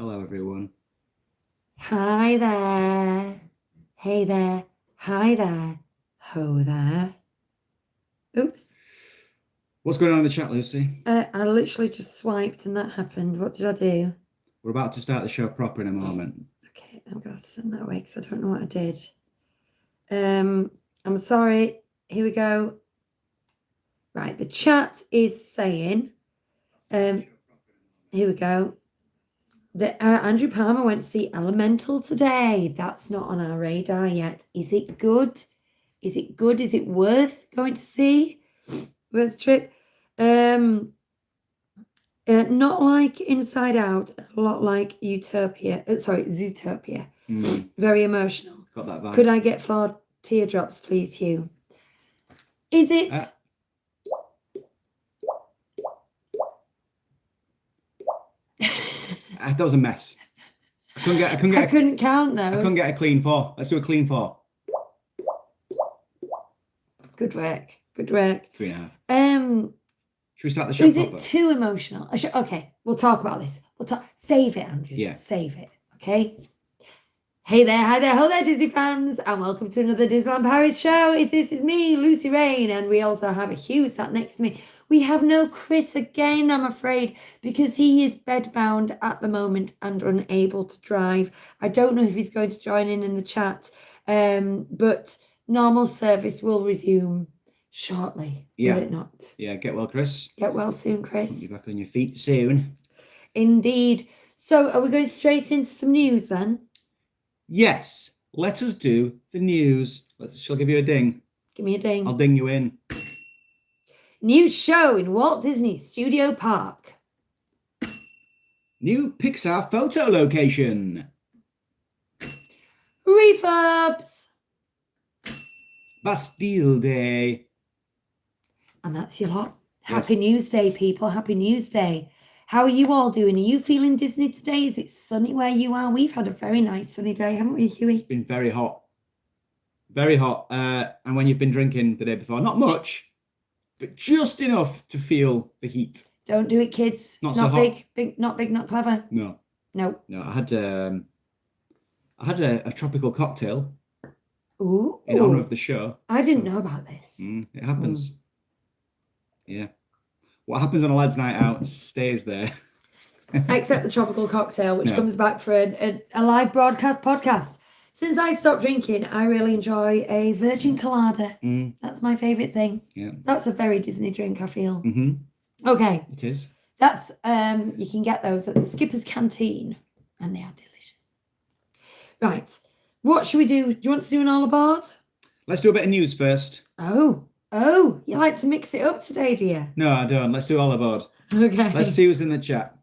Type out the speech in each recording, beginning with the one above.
Hello, everyone. Hi there. Hey there. Hi there. Ho there. Oops. What's going on in the chat, Lucy? I literally just swiped and that happened. What did I do? We're about to start the show proper in a moment. Okay, I'm going to have to send that away because I don't know what I did. I'm sorry. Here we go. Right, the chat is saying, here we go. That Andrew Palmer went to see Elemental today. That's not on our radar yet. Is it good? Is it good? Is it worth going to see? Worth the trip? Not like Inside Out, a lot like Zootopia. Very emotional. Got that vibe. Could I get 4 teardrops, please, Hugh? Is it? That was a mess. I couldn't count those. I couldn't get a clean 4. Let's do a clean 4. Good work. Good work. 3.5. Should we start the show Is proper? it too emotional? Okay, we'll talk about this. Save it, Andrew. Yeah. Save it. Okay. Hey there, hi there, hello there, Disney fans, and welcome to another Disneyland Paris show. This is me, Lucy Rain, and we also have a Hugh sat next to me. We have no Chris again, I'm afraid, because he is bedbound at the moment and unable to drive. I don't know if he's going to join in the chat, but normal service will resume shortly. Yeah. Will it not? Yeah, get well, Chris. Get well soon, Chris. Be back on your feet soon. Indeed. So, are we going straight into some news then? Yes, let us do the news. Shall I give you a ding? Give me a ding. I'll ding you in. New show in Walt Disney Studio Park. New Pixar photo location. Refurbs. Bastille Day. And that's your lot. Happy News Day, people. Happy News Day. How are you all doing? Are you feeling Disney today? Is it sunny where you are? We've had a very nice sunny day, haven't we, Huey? It's been very hot. Very hot. And when you've been drinking the day before, not much, but just enough to feel the heat. Don't do it, kids. Not it's so not hot. big, not clever. No. No. No, I had a tropical cocktail. Ooh. In honor of the show. I didn't know about this. It happens. Yeah. What happens on a lad's night out stays there. Except the tropical cocktail, which comes back for a live broadcast podcast. Since I stopped drinking, I really enjoy a virgin colada. That's my favourite thing. Yeah. That's a very Disney drink, I feel. Mm-hmm. Okay. It is. That's you can get those at the Skipper's Canteen, and they are delicious. Right. What should we do? Do you want to do an all aboard? Let's do a bit of news first. Oh, you like to mix it up today, dear? No, I don't. Let's do all aboard. Okay. Let's see who's in the chat.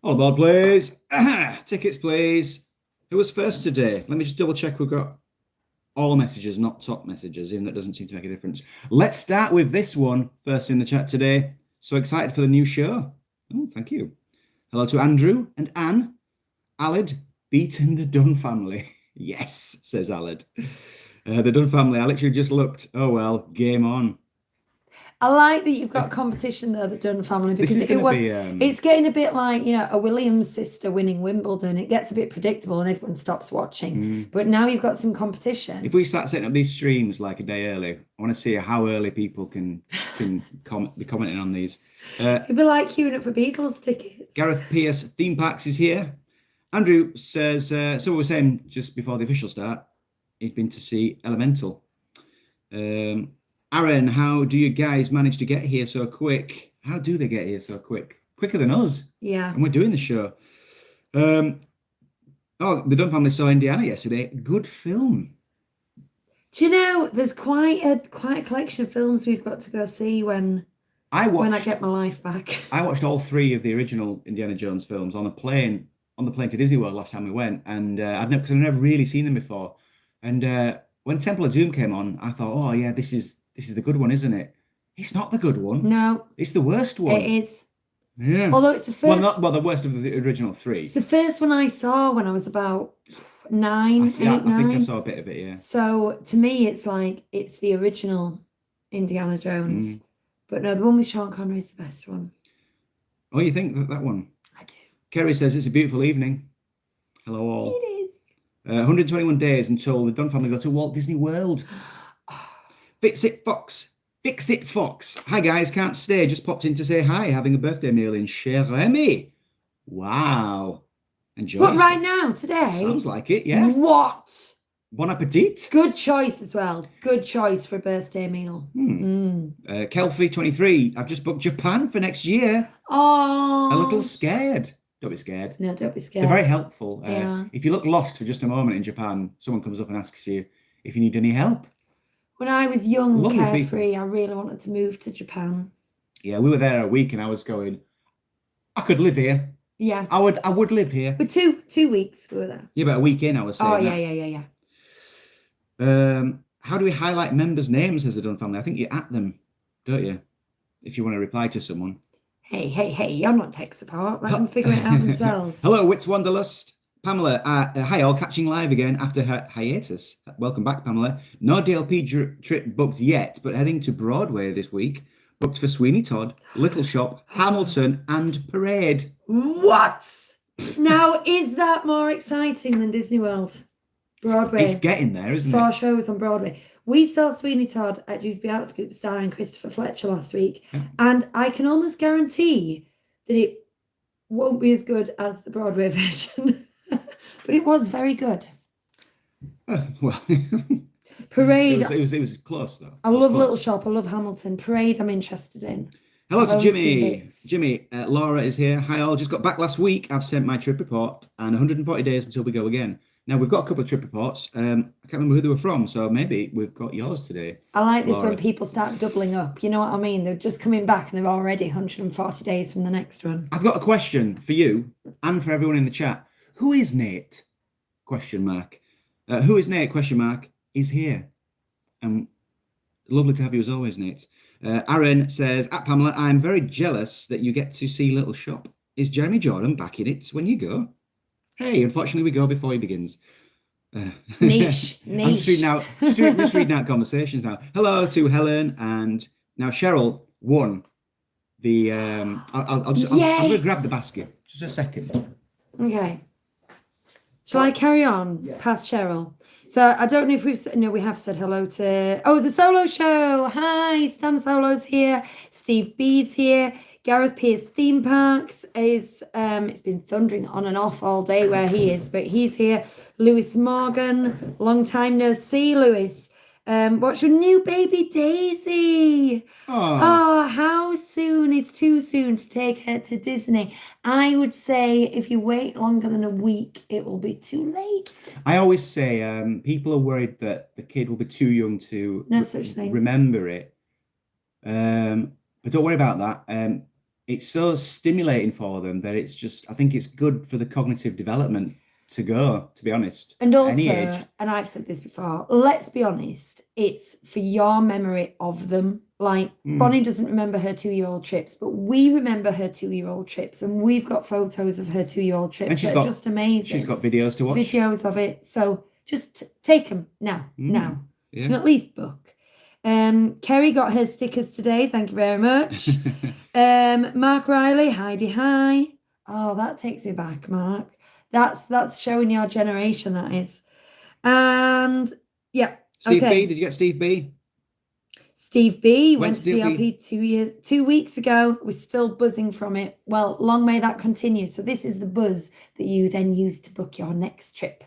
All aboard, please. Tickets, please. Who was first today? Let me just double check we've got all messages, not top messages, even that doesn't seem to make a difference. Let's start with this one first in the chat today. So excited for the new show. Oh, thank you. Hello to Andrew and Anne. Alid, beaten the Dunn family. Yes, says Alid. The Dunn family, I literally just looked. Oh, well, game on. I like that you've got competition though, the Dunn family, because it's getting a bit like, a Williams sister winning Wimbledon. It gets a bit predictable and everyone stops watching. But now you've got some competition. If we start setting up these streams like a day early, I want to see how early people can be commenting on these. It'd be like queuing up for Beatles tickets. Gareth Pierce, Theme Parks is here. Andrew says, so we were saying just before the official start, he'd been to see Elemental. Aaron, how do you guys manage to get here so quick? How do they get here so quick? Quicker than us. Yeah. And we're doing the show. The Dunn family saw Indiana yesterday. Good film. Do you know, there's quite a collection of films we've got to go see when I get my life back. I watched all 3 of the original Indiana Jones films on the plane to Disney World last time we went, and I've never really seen them before. And when Temple of Doom came on, I thought, oh yeah, this is the good one, isn't it? It's not the good one. No. It's the worst one. It is. Yeah. Although it's the first. The worst of the original 3. It's the first one I saw when I was about 9, 8, 9. I think I saw a bit of it, yeah. So to me, it's like it's the original Indiana Jones. But no, the one with Sean Connery is the best one. Oh, you think that one? I do. Kerry says it's a beautiful evening. Hello all. It is. 121 days until the Dunn family go to Walt Disney World. Fix it, Fox. Fix it, Fox. Hi guys, can't stay. Just popped in to say hi. Having a birthday meal in Cher Remy. Wow. Enjoy. What, right now, today? Sounds like it, yeah. What? Bon appetit. Good choice as well. Good choice for a birthday meal. Kelfie23, I've just booked Japan for next year. Oh. A little scared. Don't be scared. No, don't be scared. They're very helpful. Yeah. If you look lost for just a moment in Japan, someone comes up and asks you if you need any help. When I was young, Lovely carefree, I really wanted to move to Japan. Yeah, we were there a week and I was going, I could live here. Yeah. I would live here. For 2 weeks we were there. Yeah, but a week in I was saying Oh, that. yeah. How do we highlight members' names as the Dunn family? I think you at them, don't you? If you want to reply to someone. Hey, I'm not tech support. Let them figure it out themselves. Hello, Wits Wanderlust. Pamela, hi all, catching live again after her hiatus. Welcome back, Pamela. No DLP trip booked yet, but heading to Broadway this week. Booked for Sweeney Todd, Little Shop, Hamilton, and Parade. What? Now, is that more exciting than Disney World? Broadway. It's getting there, isn't it? 4 shows on Broadway. We saw Sweeney Todd at Dewsbury Arts Group starring Christopher Fletcher last week. Yeah. And I can almost guarantee that it won't be as good as the Broadway version. But it was very good. Well, Parade. it was close though. I love Little Shop. I love Hamilton. Parade I'm interested in. Hello to I've only seen Jimmy. bits. Jimmy, Laura is here. Hi all, just got back last week. I've sent my trip report and 140 days until we go again. Now we've got a couple of trip reports. I can't remember who they were from, so maybe we've got yours today. I like this Laura. when people start doubling up. You know what I mean? They're just coming back and they're already 140 days from the next one. I've got a question for you and for everyone in the chat. Who is Nate? Question mark. Who is Nate? Question mark. Is here. Lovely to have you as always, Nate. Aaron says, at Pamela, I'm very jealous that you get to see Little Shop. Is Jeremy Jordan back in it when you go? Hey, unfortunately, we go before he begins. Niche. I'm just reading out conversations now. Hello to Helen, and now Cheryl won the. I'm going to grab the basket. Just a second. Okay. Shall I carry on past Cheryl? So I don't know if we have said hello to, the Solo Show. Hi, Stan Solo's here. Steve B's here. Gareth Pierce Theme Parks is, it's been thundering on and off all day where he is, but he's here. Lewis Morgan, long time no see, Lewis. What's your new baby Daisy? Oh, how soon is too soon to take her to Disney? I would say if you wait longer than a week, it will be too late. I always say people are worried that the kid will be too young to No such thing. remember it. But don't worry about that. It's so stimulating for them that it's just, I think it's good for the cognitive development to go, to be honest. And also, any age. and I've said this before, let's be honest, it's for your memory of them. Like, Bonnie doesn't remember her 2-year-old trips, but we remember her 2-year-old trips, and we've got photos of her 2-year-old trips. And she's that got, are just amazing. She's got videos to watch. Videos of it. So just take them now. Yeah. You can at least book. Kerry got her stickers today. Thank you very much. Mark Riley, Heidi, hi. Oh, that takes me back, Mark. That's showing your generation, that is. And yeah. Steve B, did you get Steve B? Steve B went to DLP 2 weeks ago. We're still buzzing from it. Well, long may that continue. So this is the buzz that you then use to book your next trip,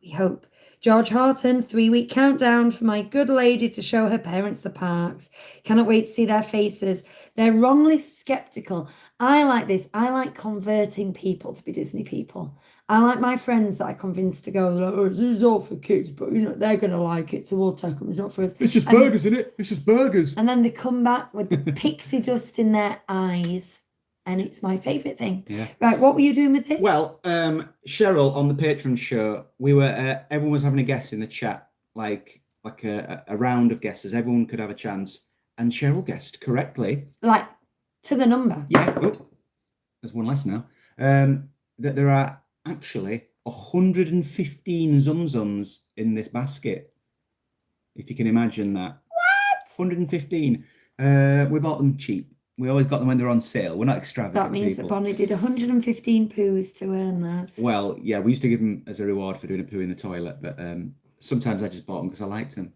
we hope. George Horton, 3-week countdown for my good lady to show her parents the parks. Cannot wait to see their faces. They're wrongly skeptical. I like this. I like converting people to be Disney people. I like my friends that I convinced to go, like, oh, this is all for kids, but they're going to like it, so we'll take them. It's not for us. It's just burgers, isn't it? It's just burgers. And then they come back with the pixie dust in their eyes. And it's my favourite thing. Yeah. Right, what were you doing with this? Well, Cheryl on the Patreon show, we were everyone was having a guess in the chat, like a round of guesses. Everyone could have a chance, and Cheryl guessed correctly. Like to the number. Yeah. Oh, there's one less now. That there are actually 115 Zum-Zums in this basket. If you can imagine that. What? 115. We bought them cheap. We always got them when they're on sale. We're not extravagant That means people. that Bonnie did 115 poos to earn those. Well, yeah, we used to give them as a reward for doing a poo in the toilet, but sometimes I just bought them because I liked them.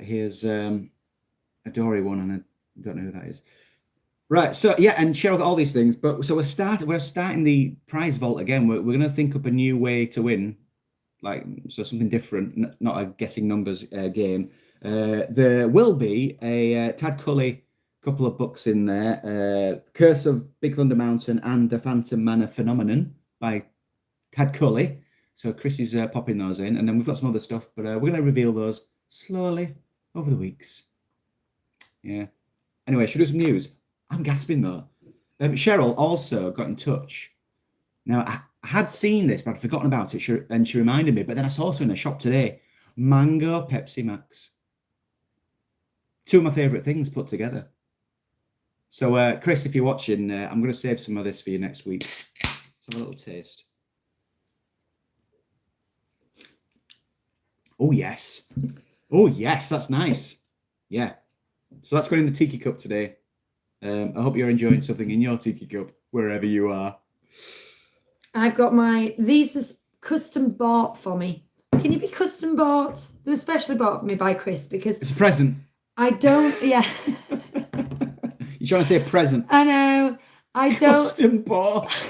Here's a Dory one, and I don't know who that is. Right, so yeah, and Cheryl got all these things, but so we're starting the prize vault again. We're going to think up a new way to win, like so something different, not a guessing numbers game. There will be a Tad Cully couple of books in there, Curse of Big Thunder Mountain and The Phantom Manor Phenomenon by Tad Cully. So Chris is popping those in, and then we've got some other stuff, but we're going to reveal those slowly over the weeks. Yeah. Anyway, should we do some news? I'm gasping though. Cheryl also got in touch. Now, I had seen this, but I'd forgotten about it, and she reminded me. But then I saw also in a shop today, Mango Pepsi Max. Two of my favourite things put together. So, Chris, if you're watching, I'm going to save some of this for you next week. Let's have a little taste. Oh, yes. Oh, yes, that's nice. Yeah. So that's going in the tiki cup today. I hope you're enjoying something in your tiki cup, wherever you are. I've got these was custom bought for me. Can you be custom bought? They were specially bought for me by Chris because... It's a present. I don't, yeah. You're trying to say a present. I know. I don't... Custom bought.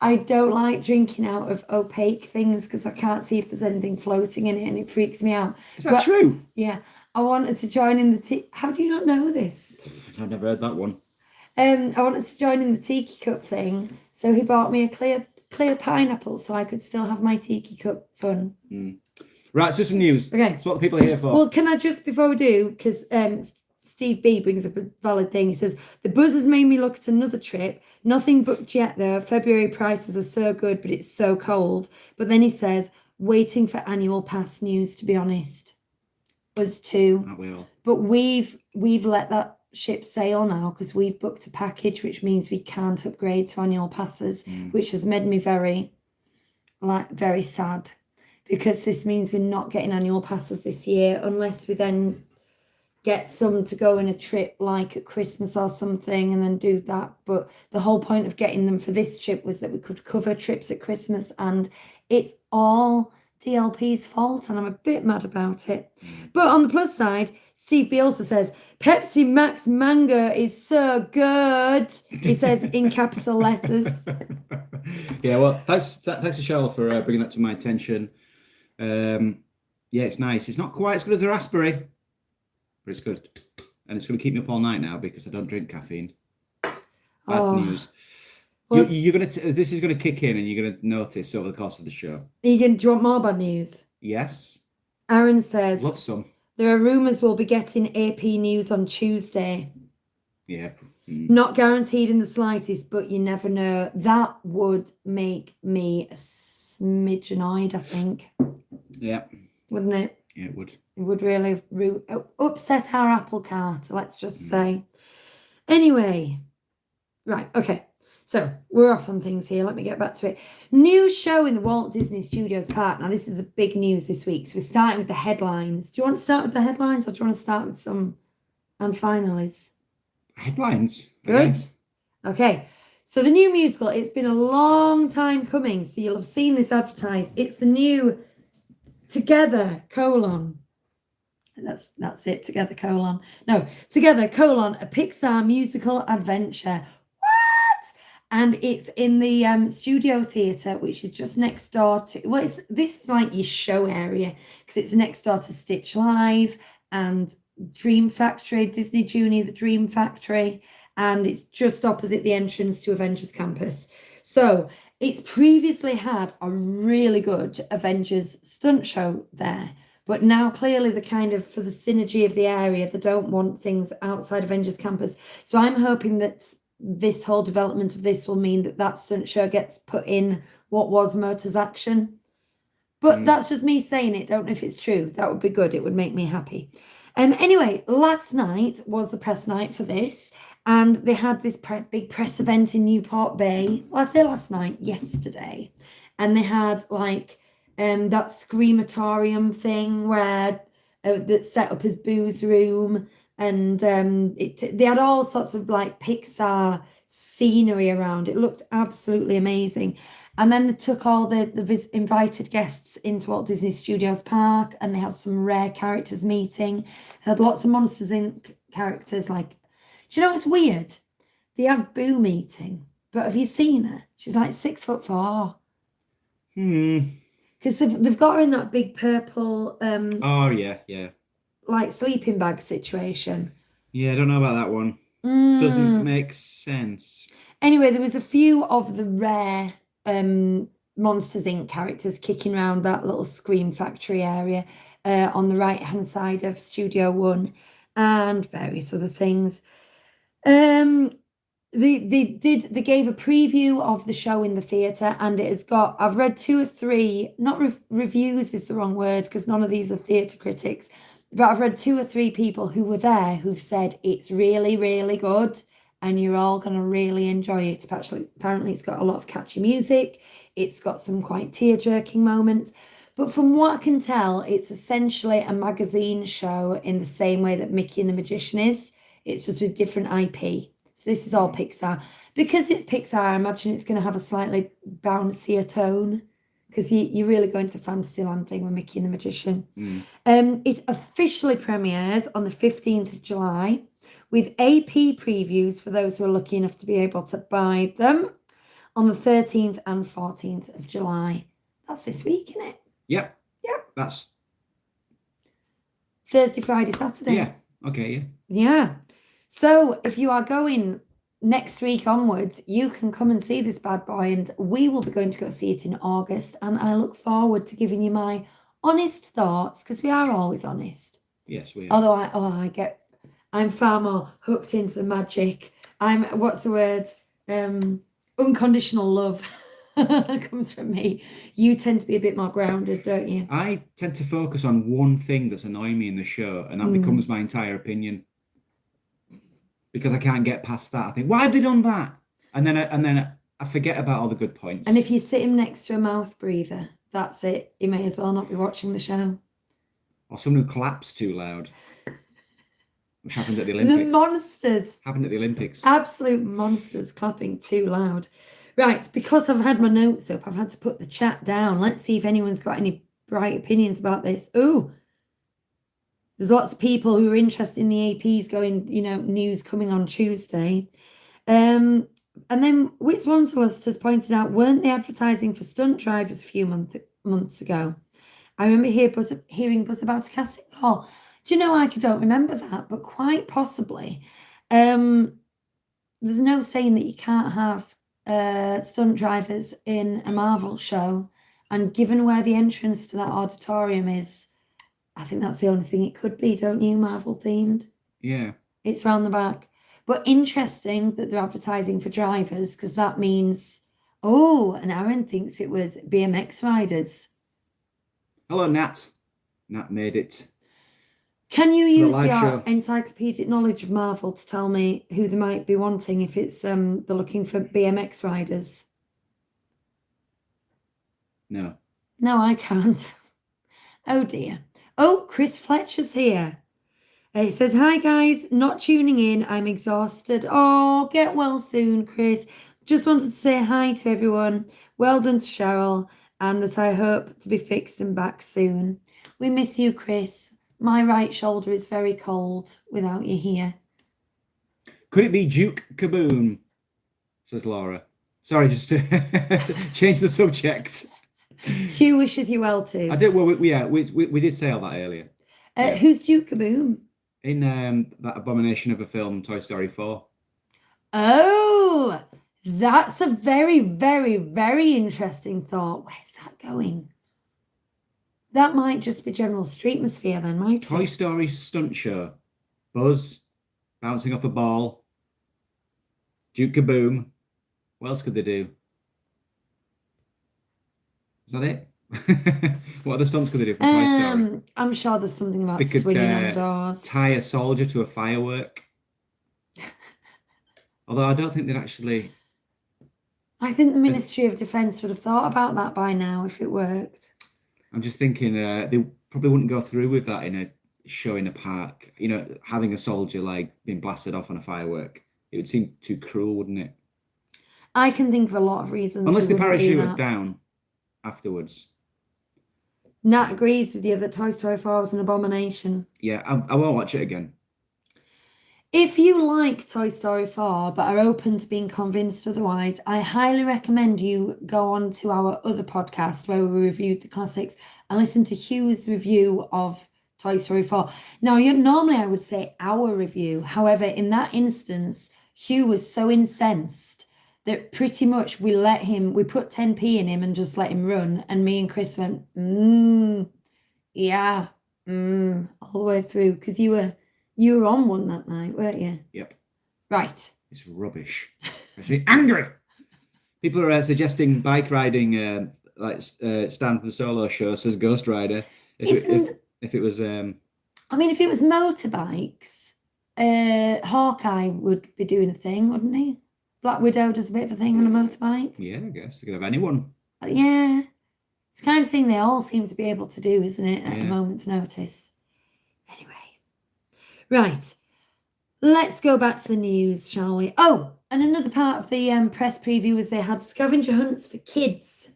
I don't like drinking out of opaque things because I can't see if there's anything floating in it and it freaks me out. Is that true? Yeah. I wanted to join in the How do you not know this? I've never heard that one. I wanted to join in the tiki cup thing, so he bought me a clear pineapple so I could still have my tiki cup fun. Right, so some news. Okay. That's what the people are here for. Well, can I just, before we do, because Steve B brings up a valid thing. He says, the buzz has made me look at another trip. Nothing booked yet, though. February prices are so good, but it's so cold. But then he says, waiting for annual pass news, to be honest. Us too. Aren't we all? But we've let that ship sail now because we've booked a package, which means we can't upgrade to annual passes, which has made me very sad, because this means we're not getting annual passes this year unless we then get some to go in a trip like at Christmas or something and then do that. But the whole point of getting them for this trip was that we could cover trips at Christmas, and it's all DLP's fault, and I'm a bit mad about it. But on the plus side, Steve B also says, Pepsi Max Mango is so good. He says in capital letters. Yeah, well, thanks to Cheryl for bringing that to my attention. Yeah, it's nice. It's not quite as good as the raspberry, but it's good. And it's going to keep me up all night now because I don't drink caffeine. Bad news. Well, you're gonna. This is gonna kick in, and you're gonna notice over the course of the show. Do you want more bad news? Yes. Aaron says, love some. There are rumours we'll be getting AP news on Tuesday. Yeah. Not guaranteed in the slightest, but you never know. That would make me a smidge annoyed, I think. Yeah. Wouldn't it? Yeah, it would. It would really upset our apple cart, let's just say. Anyway. Right, okay. So we're off on things here. Let me get back to it. New show in the Walt Disney Studios Park. Now, this is the big news this week. So we're starting with the headlines. Do you want to start with the headlines, or do you want to start with some and finalies? Headlines. Good. Okay. So the new musical, it's been a long time coming. So you'll have seen this advertised. It's the new Together, That's it. Together, No, Together, a Pixar musical adventure. And it's in the studio theatre, which is just next door to... Well, this is like your show area, because it's next door to Stitch Live and Dream Factory, Disney Junior, the Dream Factory, and it's just opposite the entrance to Avengers Campus. So it's previously had a really good Avengers stunt show there, but now clearly the kind of, for the synergy of the area, they don't want things outside Avengers Campus. So I'm hoping that this whole development of this will mean that stunt show gets put in what was Motors Action. But that's just me saying it. Don't know if it's true. That would be good. It would make me happy. Anyway, last night was the press night for this, and they had this big press event in Newport Bay. Well, I say last night, yesterday. And they had like that screamatorium thing where that's set up as Boo's room, and they had all sorts of like Pixar scenery around. It looked absolutely amazing. And then they took all the invited guests into Walt Disney Studios Park, and they had some rare characters meeting. They had lots of Monsters Inc. characters. Like, do you know what's weird? They have Boo meeting, but have you seen her? She's like 6'4". Because they've got her in that big purple Oh yeah. like sleeping bag situation. Yeah, I don't know about that one. Doesn't make sense. Anyway, there was a few of the rare Monsters Inc. characters kicking around that little Scream Factory area on the right-hand side of Studio One, and various other things. They gave a preview of the show in the theatre, and it has got, I've read 2 or 3, not reviews is the wrong word because none of these are theatre critics, but I've read 2 or 3 people who were there who've said it's really, really good and you're all going to really enjoy it. Apparently it's got a lot of catchy music. It's got some quite tear-jerking moments. But from what I can tell, it's essentially a magazine show in the same way that Mickey and the Magician is. It's just with different IP. So this is all Pixar. Because it's Pixar, I imagine it's going to have a slightly bouncier tone. Because you really go into the Fantasyland thing with Mickey and the Magician. It officially premieres on the 15th of July with AP previews for those who are lucky enough to be able to buy them on the 13th and 14th of July. That's this week, isn't it? Yep. Yep. That's Thursday, Friday, Saturday. Yeah. Okay, yeah. Yeah. So if you are going next week onwards, you can come and see this bad boy, and we will be going to go see it in August. And I look forward to giving you my honest thoughts, because we are always honest. Yes, we are. Although I'm far more hooked into the magic. What's the word? Unconditional love comes from me. You tend to be a bit more grounded, don't you? I tend to focus on one thing that's annoying me in the show, and that becomes my entire opinion. Because I can't get past that. I think, why have they done that? And then I forget about all the good points. And if you sit him next to a mouth breather, that's it. You may as well not be watching the show. Or someone who claps too loud. Which happened at the Olympics. The monsters. Happened at the Olympics. Absolute monsters clapping too loud. Right, because I've had my notes up, I've had to put the chat down. Let's see if anyone's got any bright opinions about this. Ooh, there's lots of people who are interested in the APs going, news coming on Tuesday. And then Wits Wanderlust has pointed out, weren't they advertising for stunt drivers a few months ago? I remember hearing buzz about a casting call. Do you know, I don't remember that, but quite possibly. There's no saying that you can't have stunt drivers in a Marvel show. And given where the entrance to that auditorium is, I think that's the only thing it could be, don't you? Marvel themed. Yeah. It's round the back. But interesting that they're advertising for drivers, because that means, and Aaron thinks it was BMX riders. Hello, Nat. Nat made it. Can you use your show. encyclopedic knowledge of Marvel to tell me who they might be wanting if it's they're looking for BMX riders? No. No, I can't. Oh dear. Oh, Chris Fletcher's here. He says, hi guys, not tuning in. I'm exhausted. Oh, get well soon, Chris. Just wanted to say hi to everyone. Well done to Cheryl, and that I hope to be fixed and back soon. We miss you, Chris. My right shoulder is very cold without you here. Could it be Duke Kaboom? Says Laura. Sorry, just to change the subject. Hugh wishes you well too. I did. Well, we did say all that earlier. Who's Duke Kaboom? In that abomination of a film, Toy Story 4. Oh, that's a very, very, very interesting thought. Where's that going? That might just be general streetmosphere then, might it? Toy Story stunt show. Buzz bouncing off a ball. Duke Kaboom. What else could they do? Is that it? What other stunts could they do from Toy Story? I'm sure there's something about swinging on doors. Tie a soldier to a firework. Although I don't think they'd actually... I think the Ministry of Defence would have thought about that by now if it worked. I'm just thinking they probably wouldn't go through with that in show in a park. You know, having a soldier like being blasted off on a firework. It would seem too cruel, wouldn't it? I can think of a lot of reasons. Unless they wouldn't do parachute that. down afterwards. Nat agrees with you that Toy Story 4 was an abomination. Yeah, I won't watch it again. If you like Toy Story 4 but are open to being convinced otherwise, I highly recommend you go on to our other podcast where we reviewed the classics and listen to Hugh's review of Toy Story 4. Now, normally I would say our review. However, in that instance, Hugh was so incensed that pretty much we put 10p in him and just let him run. And me and Chris went, yeah, all the way through. Because you were on one that night, weren't you? Yep. Right. It's rubbish. Makes me angry. People are suggesting bike riding, Stan from the Solo Show says Ghost Rider. If it was... I mean, if it was motorbikes, Hawkeye would be doing a thing, wouldn't he? Black Widow does a bit of a thing on a motorbike. Yeah, I guess. They could have anyone. Yeah. It's the kind of thing they all seem to be able to do, isn't it, at a moment's notice? Anyway. Right. Let's go back to the news, shall we? Oh, and another part of the press preview was they had scavenger hunts for kids.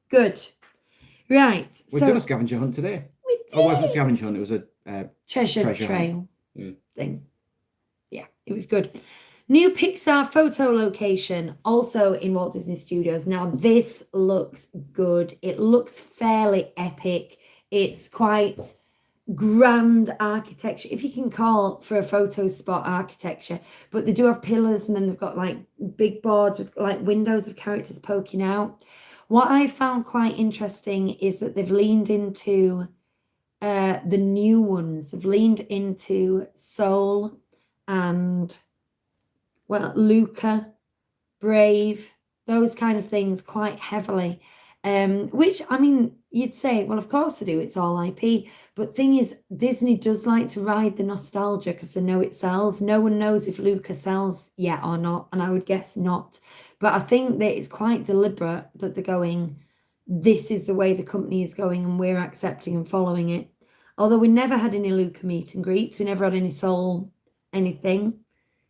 Good. Right. We've done a scavenger hunt today. We did. Oh, it wasn't a scavenger hunt. It was a treasure trail thing. Yeah, it was good. New Pixar photo location, also in Walt Disney Studios. Now, this looks good. It looks fairly epic. It's quite grand architecture, if you can call for a photo spot architecture. But they do have pillars, and then they've got like big boards with like windows of characters poking out. What I found quite interesting is that they've leaned into the new ones. They've leaned into Soul and... well, Luca, Brave, those kind of things quite heavily. Which, I mean, you'd say, well, of course they do. It's all IP. But thing is, Disney does like to ride the nostalgia because they know it sells. No one knows if Luca sells yet or not, and I would guess not. But I think that it's quite deliberate that they're going, this is the way the company is going and we're accepting and following it. Although we never had any Luca meet and greets. We never had any Soul anything,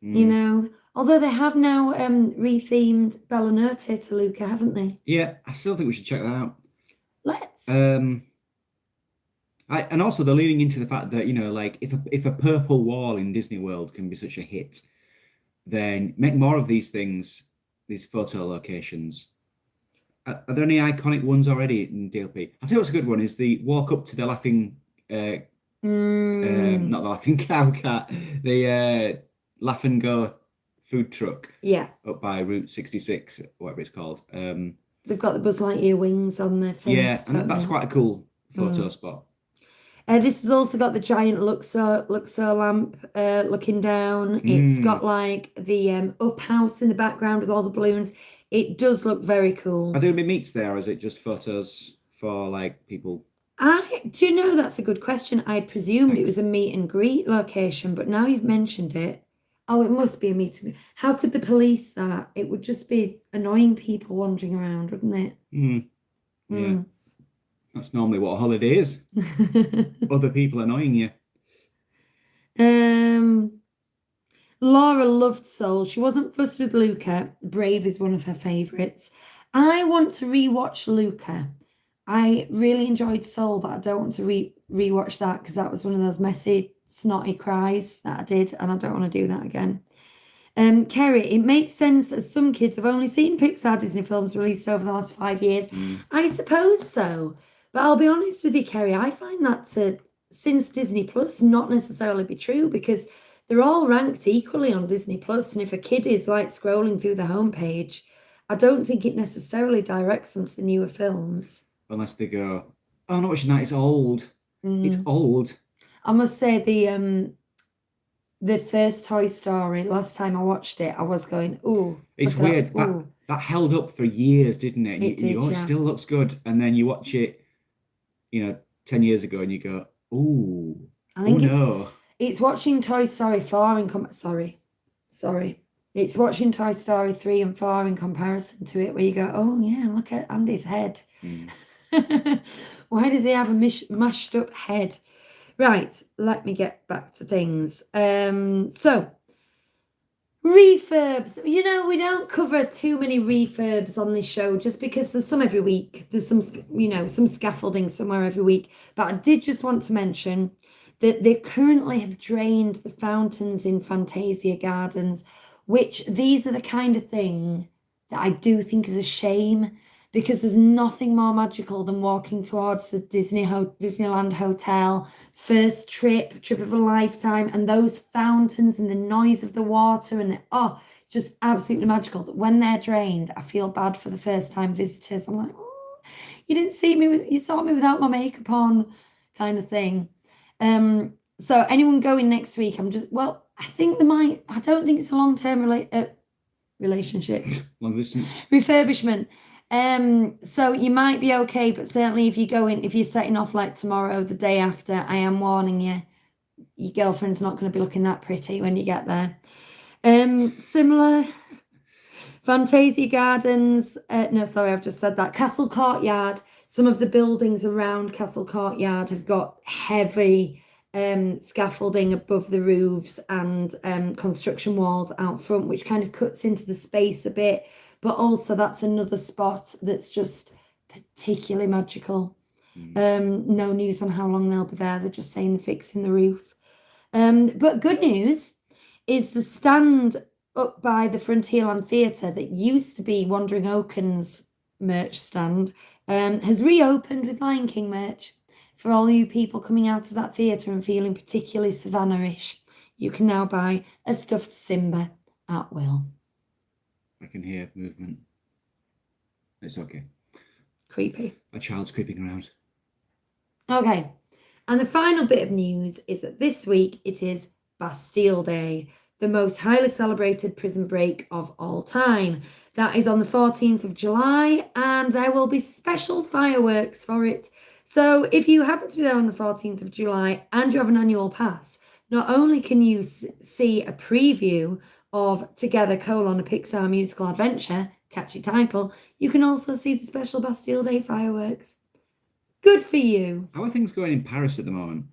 you know. Although they have now rethemed Bellanerte to Luca, haven't they? Yeah, I still think we should check that out. Let's. And also they're leaning into the fact that, you know, like if a purple wall in Disney World can be such a hit, then make more of these things, these photo locations. Are there any iconic ones already in DLP? I think what's a good one is the walk up to the laughing, not the laughing cow cat, the Laugh and Go food truck. Yeah. Up by Route 66, whatever it's called. They've got the Buzz Lightyear wings on their face. Yeah, and that's quite a cool photo spot. This has also got the giant Luxor lamp looking down. It's got like the up house in the background with all the balloons. It does look very cool. Are there going to be meets there, or is it just photos for like people? Do you know, that's a good question. I presumed it was a meet and greet location, but now you've mentioned it. Oh, it must be a meet and greet. How could the police that? It would just be annoying people wandering around, wouldn't it? Yeah. That's normally what a holiday is. Other people annoying you. Laura loved Soul. She wasn't fussed with Luca. Brave is one of her favourites. I want to rewatch Luca. I really enjoyed Soul, but I don't want to rewatch that because that was one of those messy, snotty cries that I did, and I don't want to do that again. Kerry, it makes sense as some kids have only seen Pixar Disney films released over the last 5 years. I suppose so. But I'll be honest with you, Kerry, I find that since Disney Plus not necessarily be true because they're all ranked equally on Disney Plus, and if a kid is like scrolling through the homepage, I don't think it necessarily directs them to the newer films. Unless they go, oh, I'm not watching that, it's old. It's old. I must say the first Toy Story, last time I watched it, I was going, ooh. It's weird. That held up for years, didn't it? And you go, it still looks good. And then you watch it, 10 years ago and you go, ooh. I think no. It's watching Toy Story 4 It's watching Toy Story 3 and 4 in comparison to it where you go, oh yeah, look at Andy's head. Why does he have a mashed up head? Right, let me get back to things. So refurbs, we don't cover too many refurbs on this show just because there's some every week. There's some, some scaffolding somewhere every week. But I did just want to mention that they currently have drained the fountains in Fantasia Gardens, which these are the kind of thing that I do think is a shame, because there's nothing more magical than walking towards the Disneyland Hotel, first trip of a lifetime, and those fountains and the noise of the water, and it's just absolutely magical. That when they're drained, I feel bad for the first time visitors. I'm like, oh, you saw me without my makeup on, kind of thing. So anyone going next week, I think I don't think it's a long-term relationship. Long distance. Refurbishment. So you might be okay, but certainly if you're setting off like tomorrow, the day after, I am warning you, your girlfriend's not going to be looking that pretty when you get there. Similar, Fantasia Gardens, no, sorry, I've just said that. Castle Courtyard, some of the buildings around Castle Courtyard have got heavy scaffolding above the roofs and construction walls out front, which kind of cuts into the space a bit. But also that's another spot that's just particularly magical. No news on how long they'll be there. They're just saying they're fixing the roof. But good news is the stand up by the Frontierland Theatre that used to be Wandering Oaken's merch stand has reopened with Lion King merch. For all you people coming out of that theatre and feeling particularly Savannah-ish, you can now buy a stuffed Simba at will. I can hear movement. It's okay. Creepy. A child's creeping around. Okay. And the final bit of news is that this week it is Bastille Day, the most highly celebrated prison break of all time. That is on the 14th of July, and there will be special fireworks for it. So if you happen to be there on the 14th of July and you have an annual pass, not only can you see a preview of Together: a Pixar musical adventure, catchy title, you can also see the special Bastille Day fireworks. Good for you. How are things going in Paris at the moment?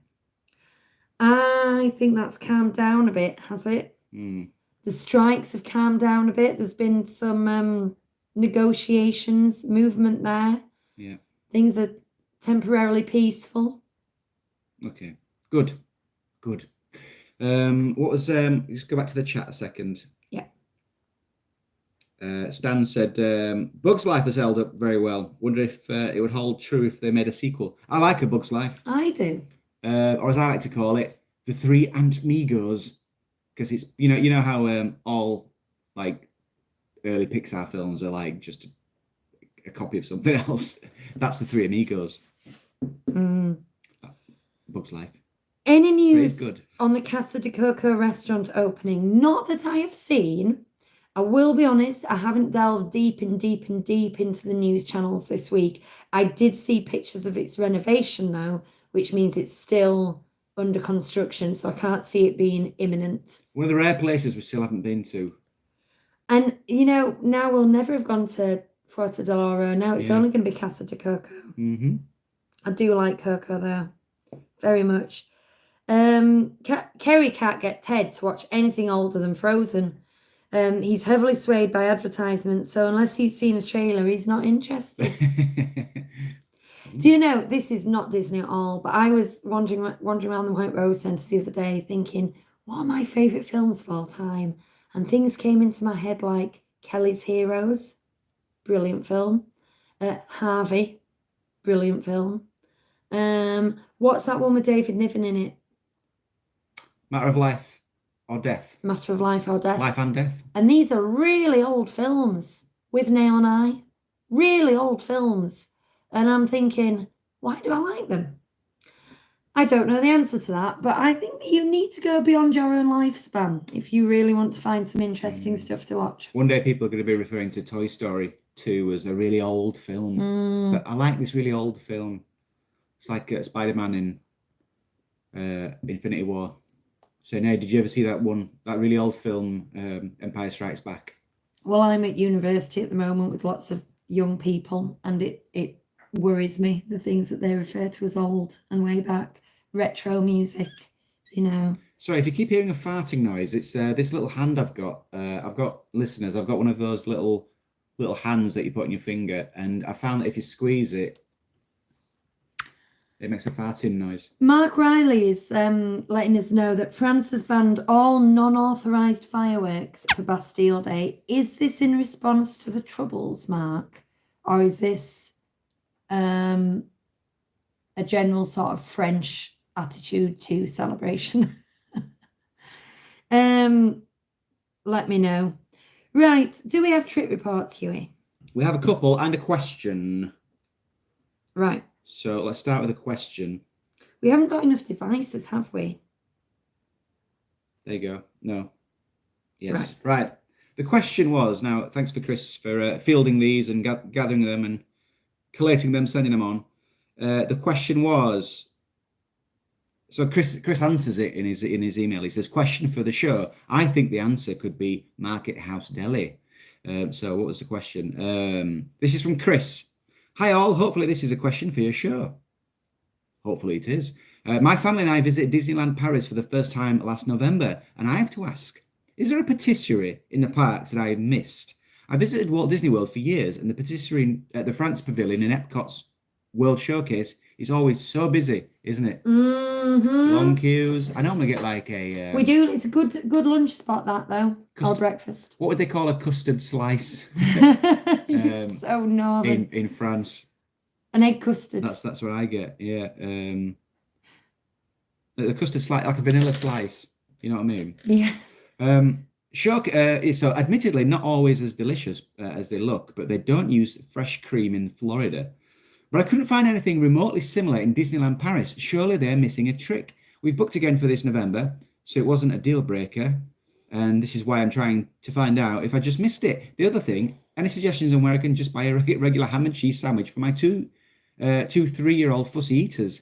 I think that's calmed down a bit, has it? The strikes have calmed down a bit. There's been some negotiations, movement there. Yeah. Things are temporarily peaceful. Okay. Good. What was just go back to the chat a second. Yeah. Stan said Bug's Life has held up very well. Wonder if it would hold true if they made a sequel. I like A Bug's Life. I do. Or as I like to call it, The Three Ant-Migos, because it's you know how all like early Pixar films are like just a copy of something else. That's The Three Amigos. Bug's Life. Any news good. on the Casa de Coco restaurant opening? Not that I have seen. I will be honest, I haven't delved deep into the news channels this week. I did see pictures of its renovation though, which means it's still under construction, so I can't see it being imminent. One of the rare places we still haven't been to. And, now we'll never have gone to Fuerte del Oro. Now it's only going to be Casa de Coco. Mm-hmm. I do like Coco there, very much. Kerry can't get Ted to watch anything older than Frozen. He's heavily swayed by advertisements, so unless he's seen a trailer, he's not interested. Do you know, this is not Disney at all, but I was wandering around the White Rose Centre the other day thinking, what are my favourite films of all time? And things came into my head like Kelly's Heroes, brilliant film. Harvey, brilliant film. What's that one with David Niven in it? Matter of Life or Death. Matter of Life or Death. Life and Death. And these are really old films with Neon Eye. Really old films. And I'm thinking, why do I like them? I don't know the answer to that, but I think that you need to go beyond your own lifespan if you really want to find some interesting stuff to watch. One day people are going to be referring to Toy Story 2 as a really old film. But I like this really old film. It's like Spider-Man in Infinity War. Saying, hey, did you ever see that really old film, Empire Strikes Back? Well, I'm at university at the moment with lots of young people, and it worries me, the things that they refer to as old and way back. retro music, you know. Sorry, if you keep hearing a farting noise, it's this little hand I've got. I've got listeners. I've got one of those little hands that you put on your finger, and I found that if you squeeze it, it makes a farting noise. Mark Riley is letting us know that France has banned all non-authorised fireworks for Bastille Day. Is this in response to the Troubles, Mark? Or is this a general sort of French attitude to celebration? Let me know. Right, do we have trip reports, Huey? We have a couple and a question. Right. So let's start with a question. We haven't got enough devices, have we? There you go. No. Yes. Right. The question was, now, thanks for Chris for fielding these and gathering them and collating them, sending them on. The question was, so Chris answers it in his email. He says, question for the show. I think the answer could be Market House Deli. So what was the question? This is from Chris. Hi all, hopefully this is a question for your show. Hopefully it is. My family and I visited Disneyland Paris for the first time last November, and I have to ask, is there a patisserie in the parks that I have missed? I visited Walt Disney World for years, and the patisserie at the France Pavilion in Epcot's World Showcase is always so busy, isn't it? Mm-hmm. Long queues. I normally get like a... we do. It's a good lunch spot, that, though. Or breakfast. What would they call a custard slice? So northern. In France. An egg custard. That's what I get, yeah. A custard slice, like a vanilla slice. You know what I mean? Yeah. So admittedly not always as delicious as they look, but they don't use fresh cream in Florida. But I couldn't find anything remotely similar in Disneyland Paris. Surely they're missing a trick. We've booked again for this November, so it wasn't a deal breaker. And this is why I'm trying to find out if I just missed it. The other thing, any suggestions on where I can just buy a regular ham and cheese sandwich for my two 3-year-old fussy eaters?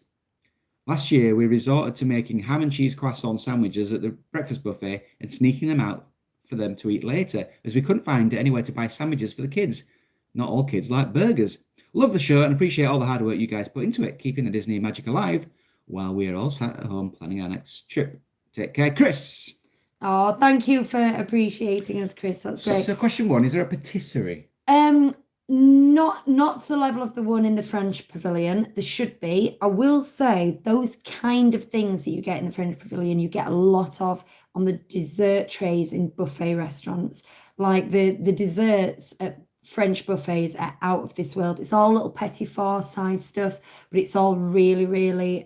Last year, we resorted to making ham and cheese croissant sandwiches at the breakfast buffet and sneaking them out for them to eat later, as we couldn't find anywhere to buy sandwiches for the kids. Not all kids like burgers. Love the show and appreciate all the hard work you guys put into it, keeping the Disney magic alive while we are all sat at home planning our next trip. Take care, Chris. Oh, thank you for appreciating us, Chris. That's great. So question one, is there a patisserie? Not to the level of the one in the French Pavilion. There should be. I will say those kind of things that you get in the French Pavilion, you get a lot of on the dessert trays in buffet restaurants. Like the desserts at French buffets are out of this world. It's all little petit four size stuff, but it's all really, really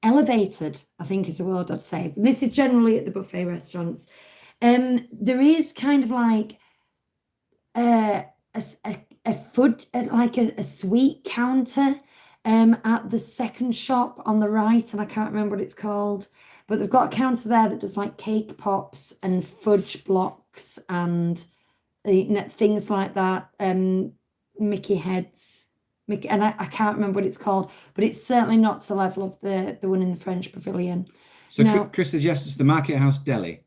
elevated, I think is the word I'd say. This is generally at the buffet restaurants. There is kind of like a food, like a sweet counter at the second shop on the right, and I can't remember what it's called, but they've got a counter there that does like cake pops and fudge blocks and things like that, Mickey heads, and I can't remember what it's called, but it's certainly not to the level of the one in the French Pavilion. So now, Chris suggests the Market House Deli.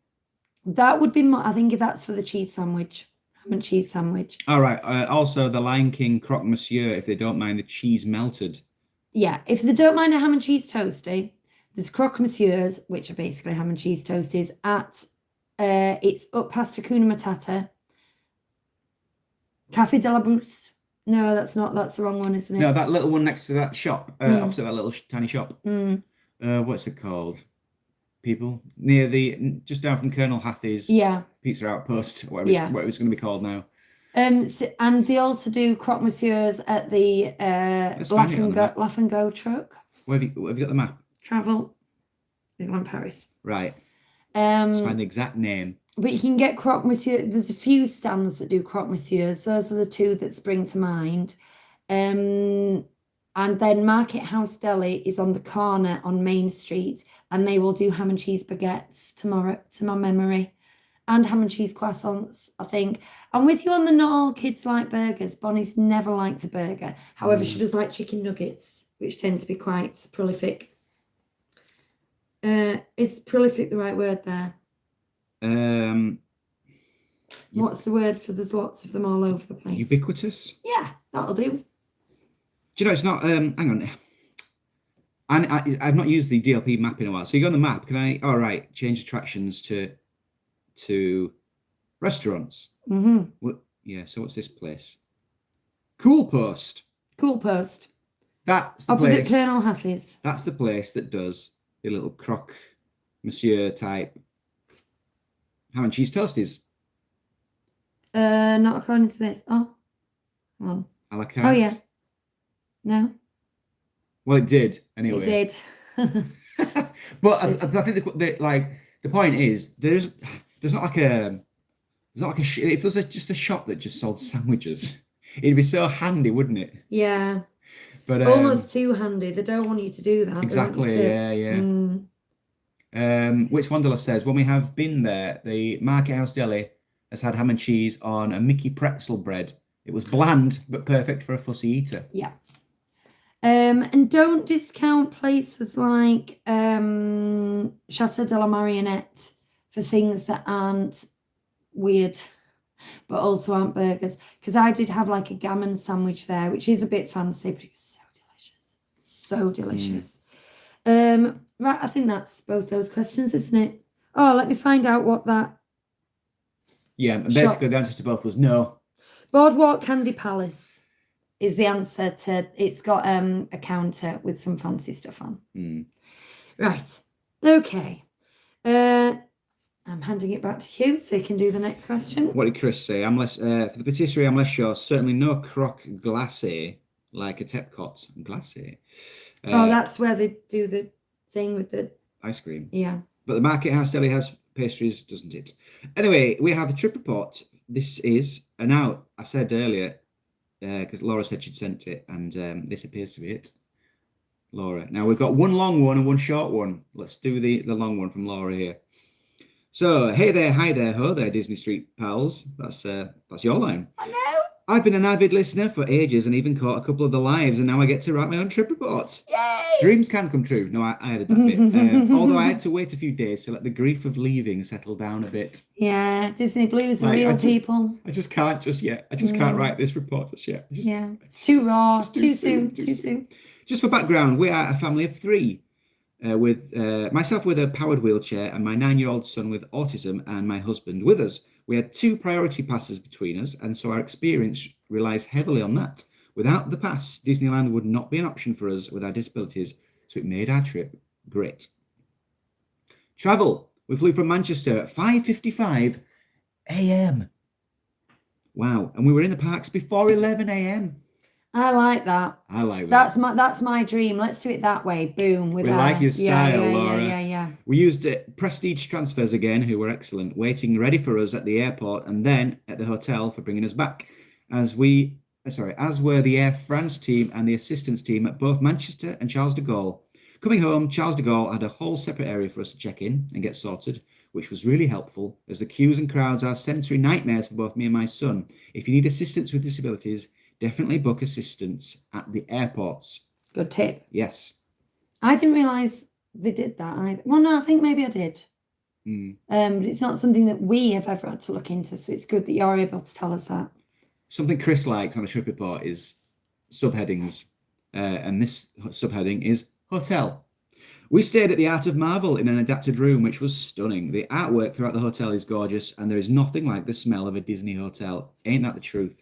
That would be more, I think that's for the cheese sandwich, ham and cheese sandwich. All right. Also, the Lion King croque monsieur, if they don't mind the cheese melted. Yeah, if they don't mind a ham and cheese toasty, there's croque monsieurs, which are basically ham and cheese toasties at it's up past Hakuna Matata. Café de la Brousse. No, that's the wrong one, isn't it? No, that little one next to that shop, opposite that little tiny shop. What's it called? People near just down from Colonel Hathie's Pizza Outpost, whatever it's going to be called now. And they also do croque monsieurs at the Laugh and Go truck. Where have you got the map? Travel Disneyland Paris. Right. Let's find the exact name. But you can get croque monsieur. There's a few stands that do croque monsieurs. Those are the two that spring to mind. And then Market House Deli is on the corner on Main Street, and they will do ham and cheese baguettes tomorrow, to my memory, and ham and cheese croissants, I think. I'm with you on the not all kids like burgers. Bonnie's never liked a burger. However, she does like chicken nuggets, which tend to be quite prolific. Is prolific the right word there? What's the word for there's lots of them all over the place? Ubiquitous? Yeah, that'll do. Do you know, it's not, hang on. And I've not used the DLP map in a while. So you go on the map. Can I? All right, change attractions to restaurants. What? Yeah. So what's this place? Cool Post. Cool Post. That's the Opposite place. Colonel Haffy's. That's the place that does the little croque monsieur type ham and cheese toasties. Not according to this. Oh, hang on. A la carte. Oh yeah. No. Well, it did anyway. It did. But I think the point is there's not like a if there's just a shop that just sold sandwiches, it'd be so handy, wouldn't it? Yeah. But almost too handy. They don't want you to do that. Exactly. Yeah. Wits Wanderlust says, when we have been there, the Market House Deli has had ham and cheese on a Mickey pretzel bread. It was bland but perfect for a fussy eater. Yeah. And don't discount places like Chateau de la Marionnette for things that aren't weird, but also aren't burgers. Because I did have like a gammon sandwich there, which is a bit fancy, but it was so delicious. Right, I think that's both those questions, isn't it? Oh, let me find out what that. Yeah, basically the answer to both was no. Boardwalk Candy Palace is the answer to. It's got a counter with some fancy stuff on. Right. Okay. I'm handing it back to you so you can do the next question. What did Chris say? I'm less for the patisserie. I'm less sure. Certainly no croque glacé like a Tepcot glacé. Oh, that's where they do the thing with the ice cream. Yeah. But the Market House Deli has pastries, doesn't it? Anyway, we have a trip report. This is now I said earlier because Laura said she'd sent it, and this appears to be it. Laura. Now we've got one long one and one short one. Let's do the long one from Laura here. So, hey there, hi there, ho there, Disney Street pals. That's your line. I know. I've been an avid listener for ages and even caught a couple of the lives, and now I get to write my own trip reports. Yay! Dreams can come true. No, I added that bit. Although I had to wait a few days to let the grief of leaving settle down a bit. Yeah, Disney Blues are real people. I just can't just yet. I just can't write this report just yet. Too raw, too soon. Just for background, we are a family of three. With myself with a powered wheelchair and my 9-year-old son with autism and my husband with us. We had 2 priority passes between us, and so our experience relies heavily on that. Without the pass, Disneyland would not be an option for us with our disabilities, so it made our trip great. Travel. We flew from Manchester at 5:55 a.m. Wow, and we were in the parks before 11 a.m. I like that. That's my dream. Let's do it that way. Boom. We like your style, Laura. Yeah. We used Prestige Transfers again, who were excellent, waiting ready for us at the airport and then at the hotel for bringing us back. As were the Air France team and the assistance team at both Manchester and Charles de Gaulle. Coming home, Charles de Gaulle had a whole separate area for us to check in and get sorted, which was really helpful, as the queues and crowds are sensory nightmares for both me and my son. If you need assistance with disabilities, definitely book assistance at the airports. Good tip. Yes. I didn't realise they did that. I think maybe I did. But it's not something that we have ever had to look into, so it's good that you're able to tell us that. Something Chris likes on a trip report is subheadings, and this subheading is hotel. We stayed at the Art of Marvel in an adapted room, which was stunning. The artwork throughout the hotel is gorgeous, and there is nothing like the smell of a Disney hotel. Ain't that the truth?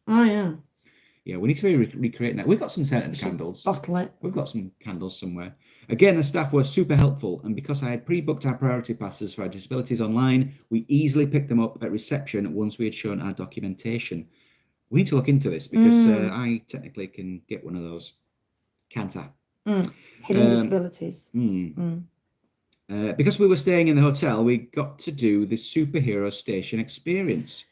Oh, yeah. Yeah, we need to be recreating that. We've got some scented candles. Bottle it. We've got some candles somewhere. Again, the staff were super helpful, and because I had pre-booked our priority passes for our disabilities online, we easily picked them up at reception once we had shown our documentation. We need to look into this because I technically can get one of those. Can't I? Hidden disabilities. Because we were staying in the hotel, we got to do the superhero station experience.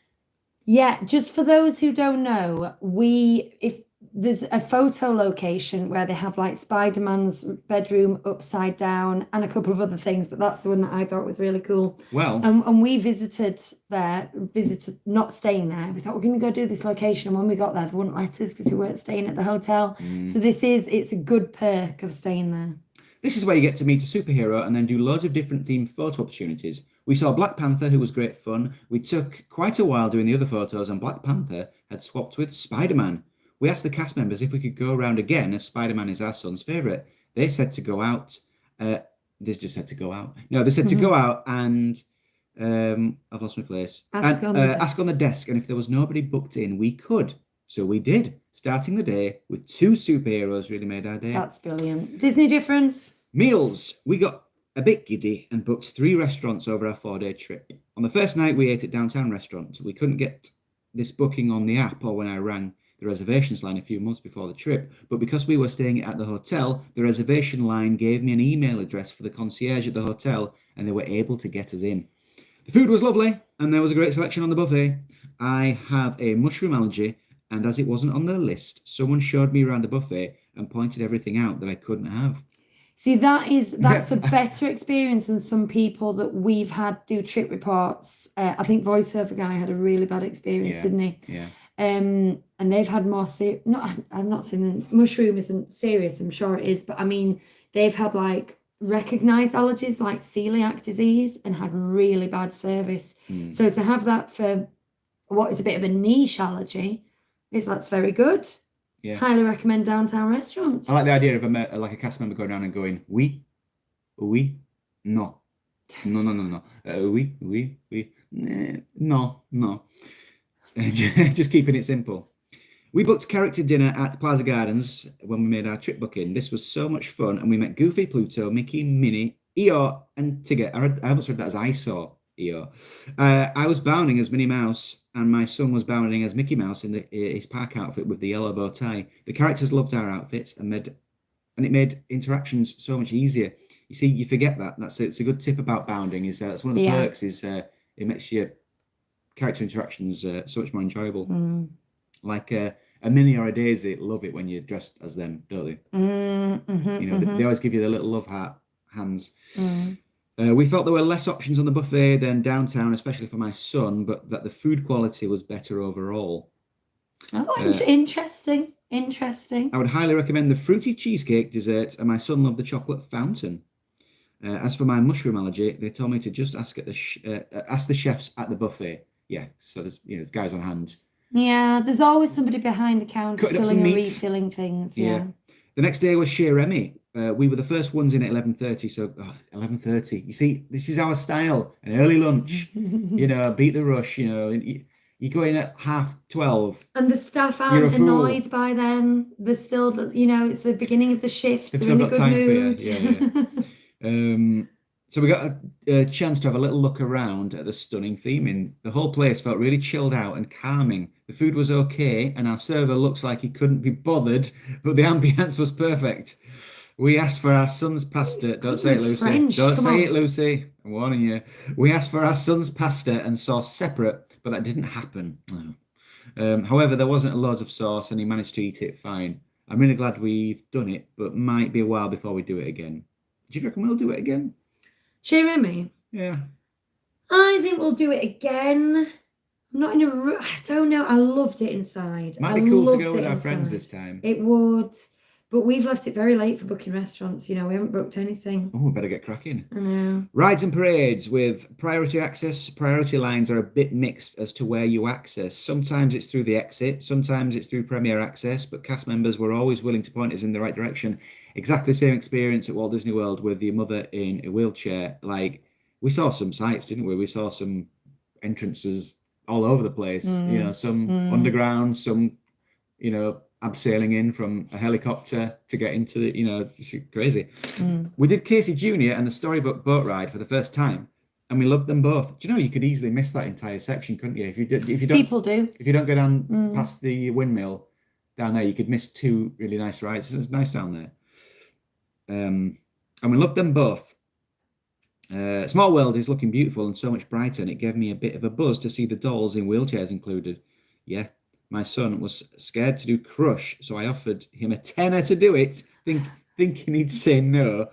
Yeah, just for those who don't know, if there's a photo location where they have like Spider-Man's bedroom upside down and a couple of other things, but that's the one that I thought was really cool. Well, and we visited not staying there. We thought we're going to go do this location, and when we got there, they wouldn't let us because we weren't staying at the hotel. So it's a good perk of staying there. This is where you get to meet a superhero and then do loads of different themed photo opportunities. We saw Black Panther, who was great fun. We took quite a while doing the other photos, and Black Panther had swapped with Spider-Man. We asked the cast members if we could go around again, as Spider-Man is our son's favourite. They said to go out. They just said to go out. No, they said to go out and I've lost my place. Ask Ask on the desk. And if there was nobody booked in, we could. So we did. Starting the day with 2 superheroes really made our day. That's brilliant. Disney difference? Meals. We got a bit giddy and booked 3 restaurants over our 4-day trip. On the first night, we ate at downtown restaurants. We couldn't get this booking on the app or when I rang the reservations line a few months before the trip, but because we were staying at the hotel, the reservation line gave me an email address for the concierge at the hotel, and they were able to get us in. The food was lovely, and there was a great selection on the buffet. I have a mushroom allergy, and as it wasn't on the list, someone showed me around the buffet and pointed everything out that I couldn't have. See, that's a better experience than some people that we've had do trip reports. I think voiceover guy had a really bad experience, didn't he? Yeah. And they've had more I'm not saying mushroom isn't serious, I'm sure it is, but I mean they've had like recognized allergies like celiac disease and had really bad service. So to have that for what is a bit of a niche allergy that's very good. Yeah. Highly recommend downtown restaurants. I like the idea of a cast member going around and going, oui, no, oui, no. Just keeping it simple. We booked character dinner at Plaza Gardens when we made our trip booking. This was so much fun, and we met Goofy, Pluto, Mickey, Minnie, Eeyore, and Tigger. I almost read that as I saw Eeyore. I was bounding as Minnie Mouse, and my son was bounding as Mickey Mouse in his park outfit with the yellow bow tie. The characters loved our outfits, and it made interactions so much easier. You see, you forget that. It's a good tip about bounding. That's one of the perks. It makes your character interactions so much more enjoyable. Like a Minnie or a Daisy love it when you're dressed as them, don't they? They always give you the little love heart hands. We felt there were less options on the buffet than downtown, especially for my son, but that the food quality was better overall. Interesting. I would highly recommend the fruity cheesecake dessert, and my son loved the chocolate fountain. As for my mushroom allergy, they told me to just ask the chefs at the buffet. Yeah, so there's guys on hand. Yeah, there's always somebody behind the counter filling and refilling things. Yeah. The next day was Sheer Emmy. We were the first ones in at 11:30. So 11:30. You see, this is our style. An early lunch. Beat the rush. You go in at 11:30. And the staff aren't annoyed by then. They're still, it's the beginning of the shift. They're in a good mood. Yeah. So we got a chance to have a little look around at the stunning theming. The whole place felt really chilled out and calming. The food was okay, and our server looks like he couldn't be bothered, but the ambience was perfect. We asked for our son's pasta. Don't say it, Lucy. French. Don't say it, Lucy. I'm warning you. We asked for our son's pasta and sauce separate, but that didn't happen. However, there wasn't loads of sauce, and he managed to eat it fine. I'm really glad we've done it, but might be a while before we do it again. Do you reckon we'll do it again? Sheer Emmy? Yeah. I think we'll do it again. I'm not in a rush. I don't know. I loved it inside. Might be cool to go with our friends this time. It would. But we've left it very late for booking restaurants. We haven't booked anything. Oh, we better get cracking. I know. Rides and parades with priority access. Priority lines are a bit mixed as to where you access. Sometimes it's through the exit. Sometimes it's through Premier Access. But cast members were always willing to point us in the right direction. Exactly the same experience at Walt Disney World with your mother in a wheelchair. Like, we saw some sights, didn't we? We saw some entrances all over the place. Some underground, some, abseiling in from a helicopter to get into the, it's crazy. We did Casey Jr. and the Storybook boat ride for the first time, and we loved them both. Do you know you could easily miss that entire section, couldn't you? If you don't, people do. If you don't go down past the windmill down there, you could miss 2 really nice rides. It's nice down there. And we loved them both. Small World is looking beautiful and so much brighter, and it gave me a bit of a buzz to see the dolls in wheelchairs included. Yeah, my son was scared to do Crush, so I offered him a tenner to do it, thinking he'd say no,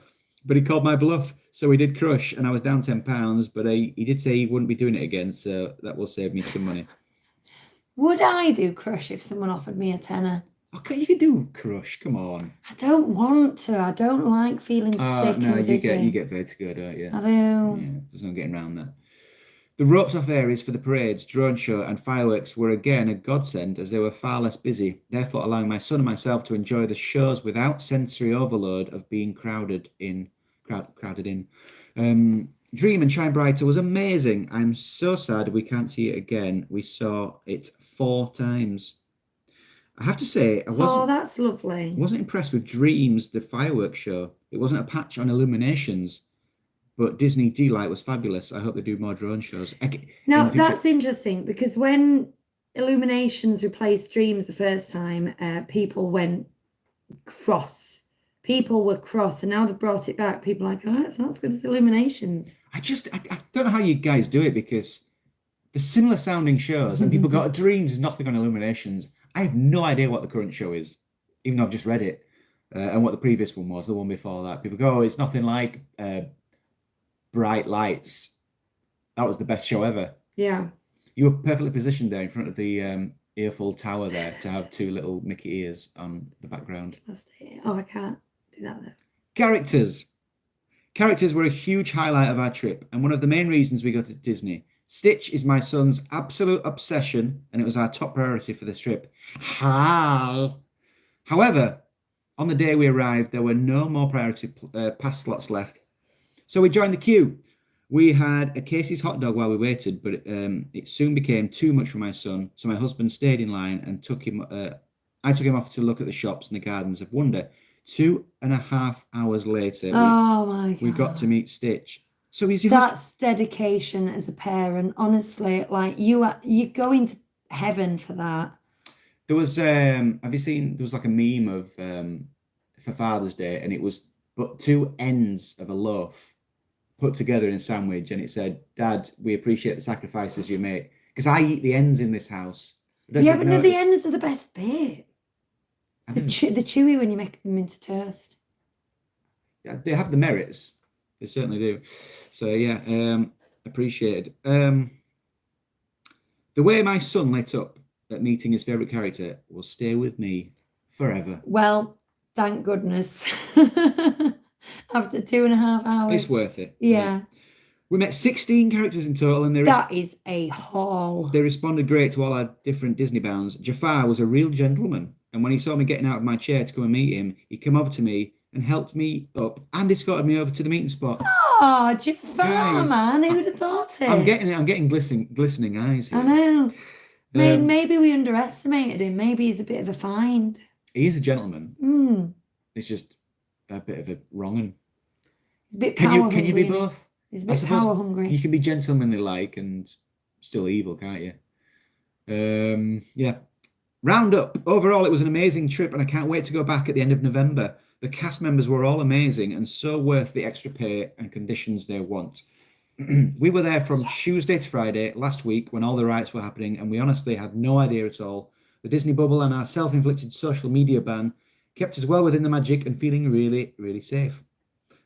but he called my bluff, so we did Crush, and I was down £10, but he did say he wouldn't be doing it again, so that will save me some money. Would I do Crush if someone offered me a tenner? Okay, you can do Crush. Come on. I don't want to. I don't like feeling sick. No, and you get vertigo, don't you? I do. Yeah, there's no getting around that. The ropes off areas for the parades, drone show, and fireworks were again a godsend as they were far less busy, therefore allowing my son and myself to enjoy the shows without sensory overload of being crowded in. Dream and Shine Brighter was amazing. I'm so sad we can't see it again. We saw it 4 times. I have to say, that's lovely. wasn't impressed with Dreams, the fireworks show. It wasn't a patch on illuminations. But Disney D-Light was fabulous. I hope they do more drone shows. Now, that's interesting because when Illuminations replaced Dreams the first time, people went cross. People were cross, and now they've brought it back. People are like, oh, it's not as good as Illuminations. I don't know how you guys do it because the similar sounding shows, and people go, Dreams is nothing on Illuminations. I have no idea what the current show is, even though I've just read it, and what the previous one was, the one before that. People go, oh, it's nothing like... Bright Lights. That was the best show ever. Yeah. You were perfectly positioned there in front of the Earful Tower there to have 2 little Mickey ears on the background. Oh, I can't do that though. Characters. Characters were a huge highlight of our trip and one of the main reasons we go to Disney. Stitch is my son's absolute obsession and it was our top priority for this trip. However, on the day we arrived, there were no more priority pass slots left. So we joined the queue. We had a Casey's hot dog while we waited, but it soon became too much for my son. So my husband stayed in line and I took him off to look at the shops and the Gardens of Wonder. 2.5 hours later, we got to meet Stitch. So that's dedication as a parent. Honestly, like you're going to heaven for that. There was have you seen? There was like a meme of for Father's Day, and it was but 2 ends of a loaf put together in a sandwich, and it said, "Dad, we appreciate the sacrifices you make." Because I eat the ends in this house. Yeah, but no, the ends are the best bit. The chewy when you make them into toast. Yeah, they have the merits. They certainly do. So yeah, appreciated. The way my son lit up at meeting his favourite character will stay with me forever. Well, thank goodness. After 2.5 hours. It's worth it. Yeah. We met 16 characters in total, and that is a haul. They responded great to all our different Disney bounds. Jafar was a real gentleman, and when he saw me getting out of my chair to go and meet him, he came over to me and helped me up and escorted me over to the meeting spot. Oh, Jafar, man, who would have thought it? I'm getting glistening eyes here. I know. Maybe we underestimated him. Maybe he's a bit of a find. He is a gentleman. It's just a bit of a wrong'un. He's a bit power hungry. Can you be both? He's a bit power hungry. You can be gentlemanly like and still evil, can't you? Yeah. Round up. Overall, it was an amazing trip, and I can't wait to go back at the end of November. The cast members were all amazing and so worth the extra pay and conditions they want. We were there from Tuesday to Friday last week when all the riots were happening, and we honestly had no idea at all. The Disney bubble and our self-inflicted social media ban kept us well within the magic and feeling really, really safe.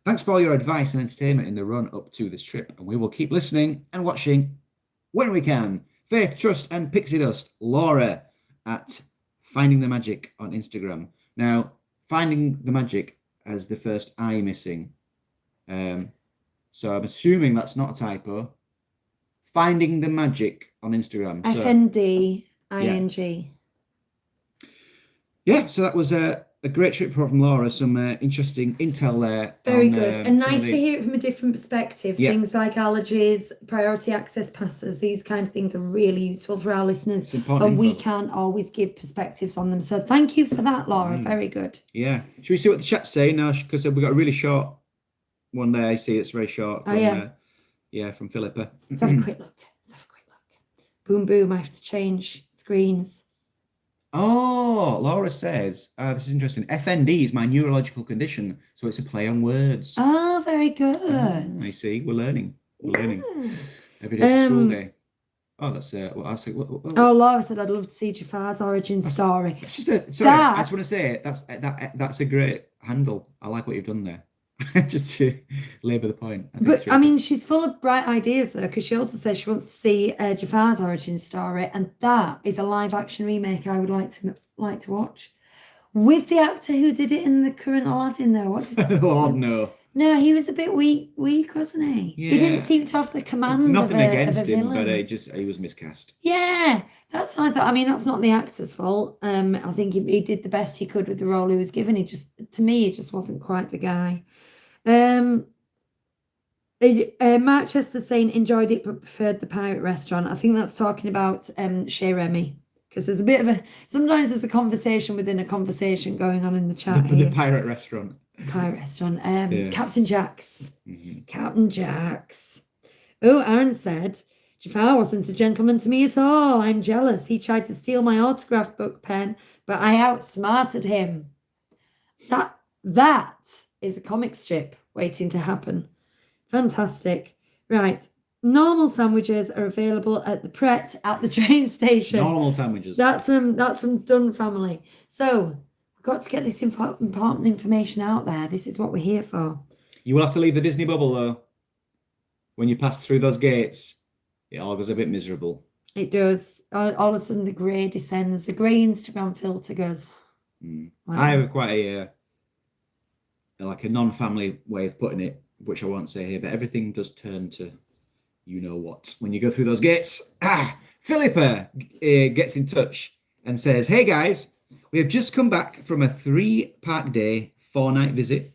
Thanks for all your advice and entertainment in the run up to this trip, and we will keep listening and watching when we can. Faith, Trust, and Pixie Dust. Laura at Finding the Magic on Instagram. Now, Finding the Magic has the first I missing. So I'm assuming that's not a typo. Finding the Magic on Instagram. FNDING. Yeah, so that was a great trip from Laura. Some interesting intel there. Very good. And nice to hear it from a different perspective. Yeah. Things like allergies, priority access passes, these kind of things are really useful for our listeners. And we can't always give perspectives on them. So thank you for that, Laura. Very good. Yeah. Should we see what the chat's saying now? Because we've got a really short one there. I see it's very short. From, from Philippa. Let's have a quick look. Boom, boom. I have to change screens. Oh, Laura says, this is interesting. FND is my neurological condition, so it's a play on words. Oh, very good. I see. We're learning. Every day's school day. Oh, that's what I say. Oh, Laura said, I'd love to see Jafar's origin story. It's just I just want to say that's a great handle. I like what you've done there. Just to labour the point. But I mean, she's full of bright ideas though, because she also says she wants to see Jafar's origin story, and that is a live action remake I would like to watch with the actor who did it in the current Aladdin. Though, what did oh no, No, he was a bit weak, wasn't he? Yeah. He didn't seem to have the command Nothing of against a him, villain. but he was miscast. Yeah, that's what I thought. I mean, that's not the actor's fault. I think he did the best he could with the role he was given. To me, he just wasn't quite the guy. Mark Chester saying enjoyed it but preferred the pirate restaurant. I think that's talking about Chez Remy, because there's a bit of sometimes there's a conversation within a conversation going on in the chat The pirate restaurant. Pirate restaurant. Yeah. Captain Jack's. Mm-hmm. Captain Jack's. Oh, Aaron said Jafar wasn't a gentleman to me at all. I'm jealous. He tried to steal my autograph book pen, but I outsmarted him. That is a comic strip waiting to happen. Fantastic. Right. Normal sandwiches are available at the Pret at the train station. Normal sandwiches. That's from Dunn family. So we've got to get this important information out there. This is what we're here for. You will have to leave the Disney bubble though. When you pass through those gates, it all goes a bit miserable. It does. All of a sudden the grey descends. The grey Instagram filter goes. Mm. Wow. I have quite a non-family way of putting it, which I won't say here, but everything does turn to you know what when you go through those gates. Philippa gets in touch and says, hey guys, we have just come back from a 3-park day, 4-night visit,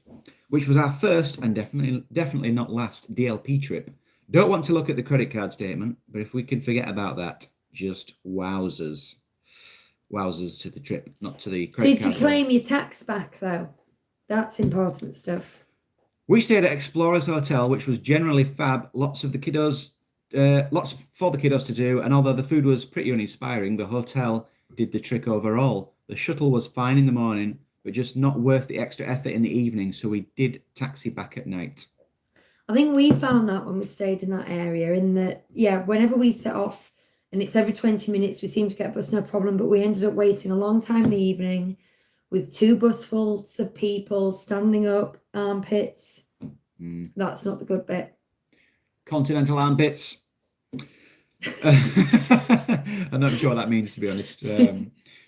which was our first and definitely not last DLP trip. Don't want to look at the credit card statement, but if we can forget about that, just wowzers. Wowzers to the trip, not to the credit card. Did you claim your tax back though? That's important stuff. We stayed at Explorers Hotel, which was generally fab. Lots for the kiddos to do. And although the food was pretty uninspiring, the hotel did the trick overall. The shuttle was fine in the morning, but just not worth the extra effort in the evening. So we did taxi back at night. I think we found that when we stayed in that area, in that, whenever we set off, and it's every 20 minutes, we seem to get a bus, no problem. But we ended up waiting a long time in the evening with 2 busfuls of people standing up, armpits. That's not the good bit. Continental armpits. I'm not sure what that means, to be honest.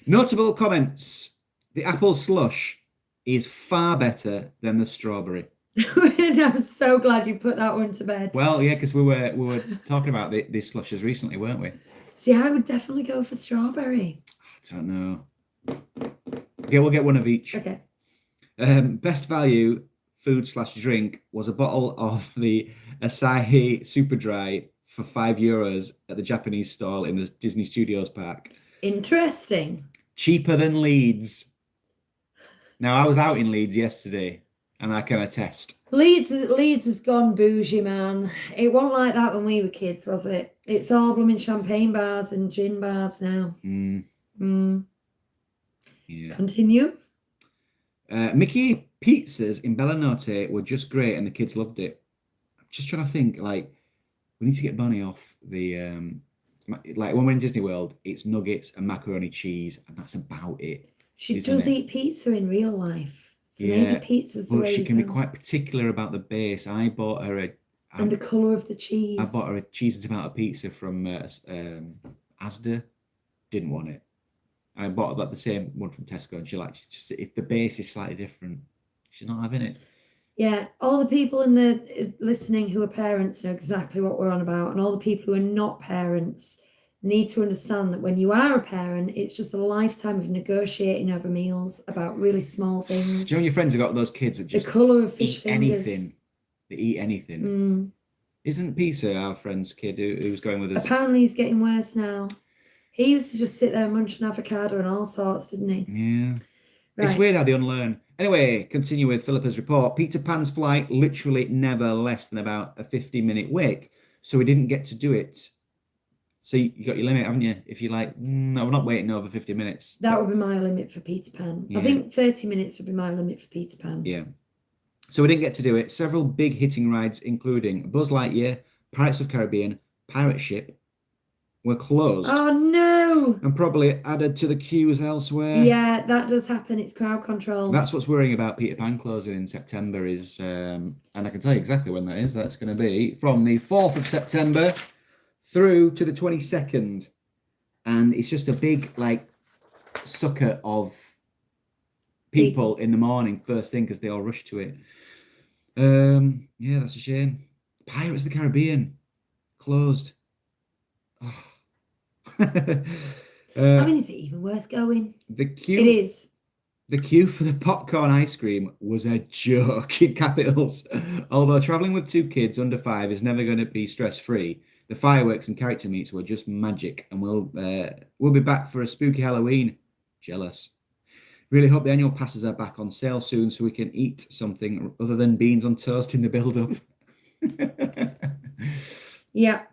Notable comments. The apple slush is far better than the strawberry. I'm so glad you put that one to bed. Well, yeah, because we were talking about these slushes recently, weren't we? See, I would definitely go for strawberry. I don't know. Okay, we'll get one of each. Okay. Best value food/drink was a bottle of the Asahi Super Dry for €5 at the Japanese stall in the Disney Studios park. Interesting. Cheaper than Leeds. Now, I was out in Leeds yesterday, and I can attest. Leeds has gone bougie, man. It wasn't like that when we were kids, was it? It's all blooming champagne bars and gin bars now. Yeah. Continue. Mickey pizzas in Bellanote were just great, and the kids loved it. I'm just trying to think, we need to get Bonnie off the when we're in Disney World, it's nuggets and macaroni cheese, and that's about it. She does eat pizza in real life. So maybe pizza's the way she can be quite particular about the base. I bought her and the colour of the cheese. I bought her a cheese and tomato pizza from Asda. Didn't want it. I bought the same one from Tesco, and she just if the base is slightly different, she's not having it. Yeah, all the people in the listening who are parents know exactly what we're on about, and all the people who are not parents need to understand that when you are a parent, it's just a lifetime of negotiating over meals about really small things. Do you know when your friends have got those kids that just the colour of fish eat fingers. anything? They eat anything. Isn't Peter our friend's kid who was going with us? Apparently he's getting worse now. He used to just sit there and munch an avocado and all sorts, didn't he? Yeah. Right. It's weird how they unlearn. Anyway, continue with Philippa's report. Peter Pan's flight literally never less than about a 50-minute wait, so we didn't get to do it. So you got your limit, haven't you? If you're like, no, we're not waiting over 50 minutes. That would be my limit for Peter Pan. Yeah. I think 30 minutes would be my limit for Peter Pan. Yeah. So we didn't get to do it. Several big hitting rides, including Buzz Lightyear, Pirates of the Caribbean, Pirate Ship, were closed. Oh, no. And probably added to the queues elsewhere. Yeah, that does happen. It's crowd control. That's what's worrying about Peter Pan closing in September is, and I can tell you exactly when that is. That's going to be from the 4th of September through to the 22nd. And it's just a big, sucker of people in the morning, first thing, because they all rush to it. Yeah, that's a shame. Pirates of the Caribbean closed. Oh. I mean, is it even worth going? The It queue, is. the queue for the popcorn ice cream was a joke in capitals. Although traveling with two kids under 5 is never going to be stress-free, the fireworks and character meets were just magic, and we'll be back for a spooky Halloween. Jealous. Really hope the annual passes are back on sale soon so we can eat something other than beans on toast in the build-up. Yeah.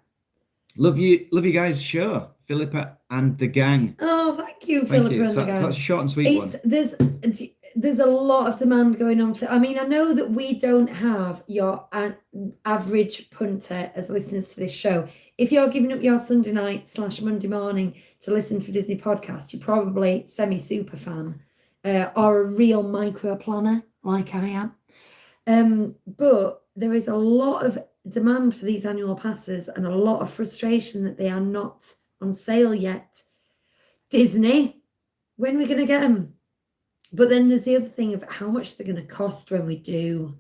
Love you guys' show, Philippa and the gang. Oh, thank you, Thank Philippa you. and the So gang. that's a short and sweet one. There's a lot of demand going on for. I mean, I know that we don't have your average punter as listeners to this show. If you're giving up your Sunday night / Monday morning to listen to a Disney podcast, you're probably semi-super fan or a real micro planner like I am. But there is a lot of demand for these annual passes and a lot of frustration that they are not on sale yet. Disney, when are we going to get them? But then there's the other thing of how much they're going to cost when we do,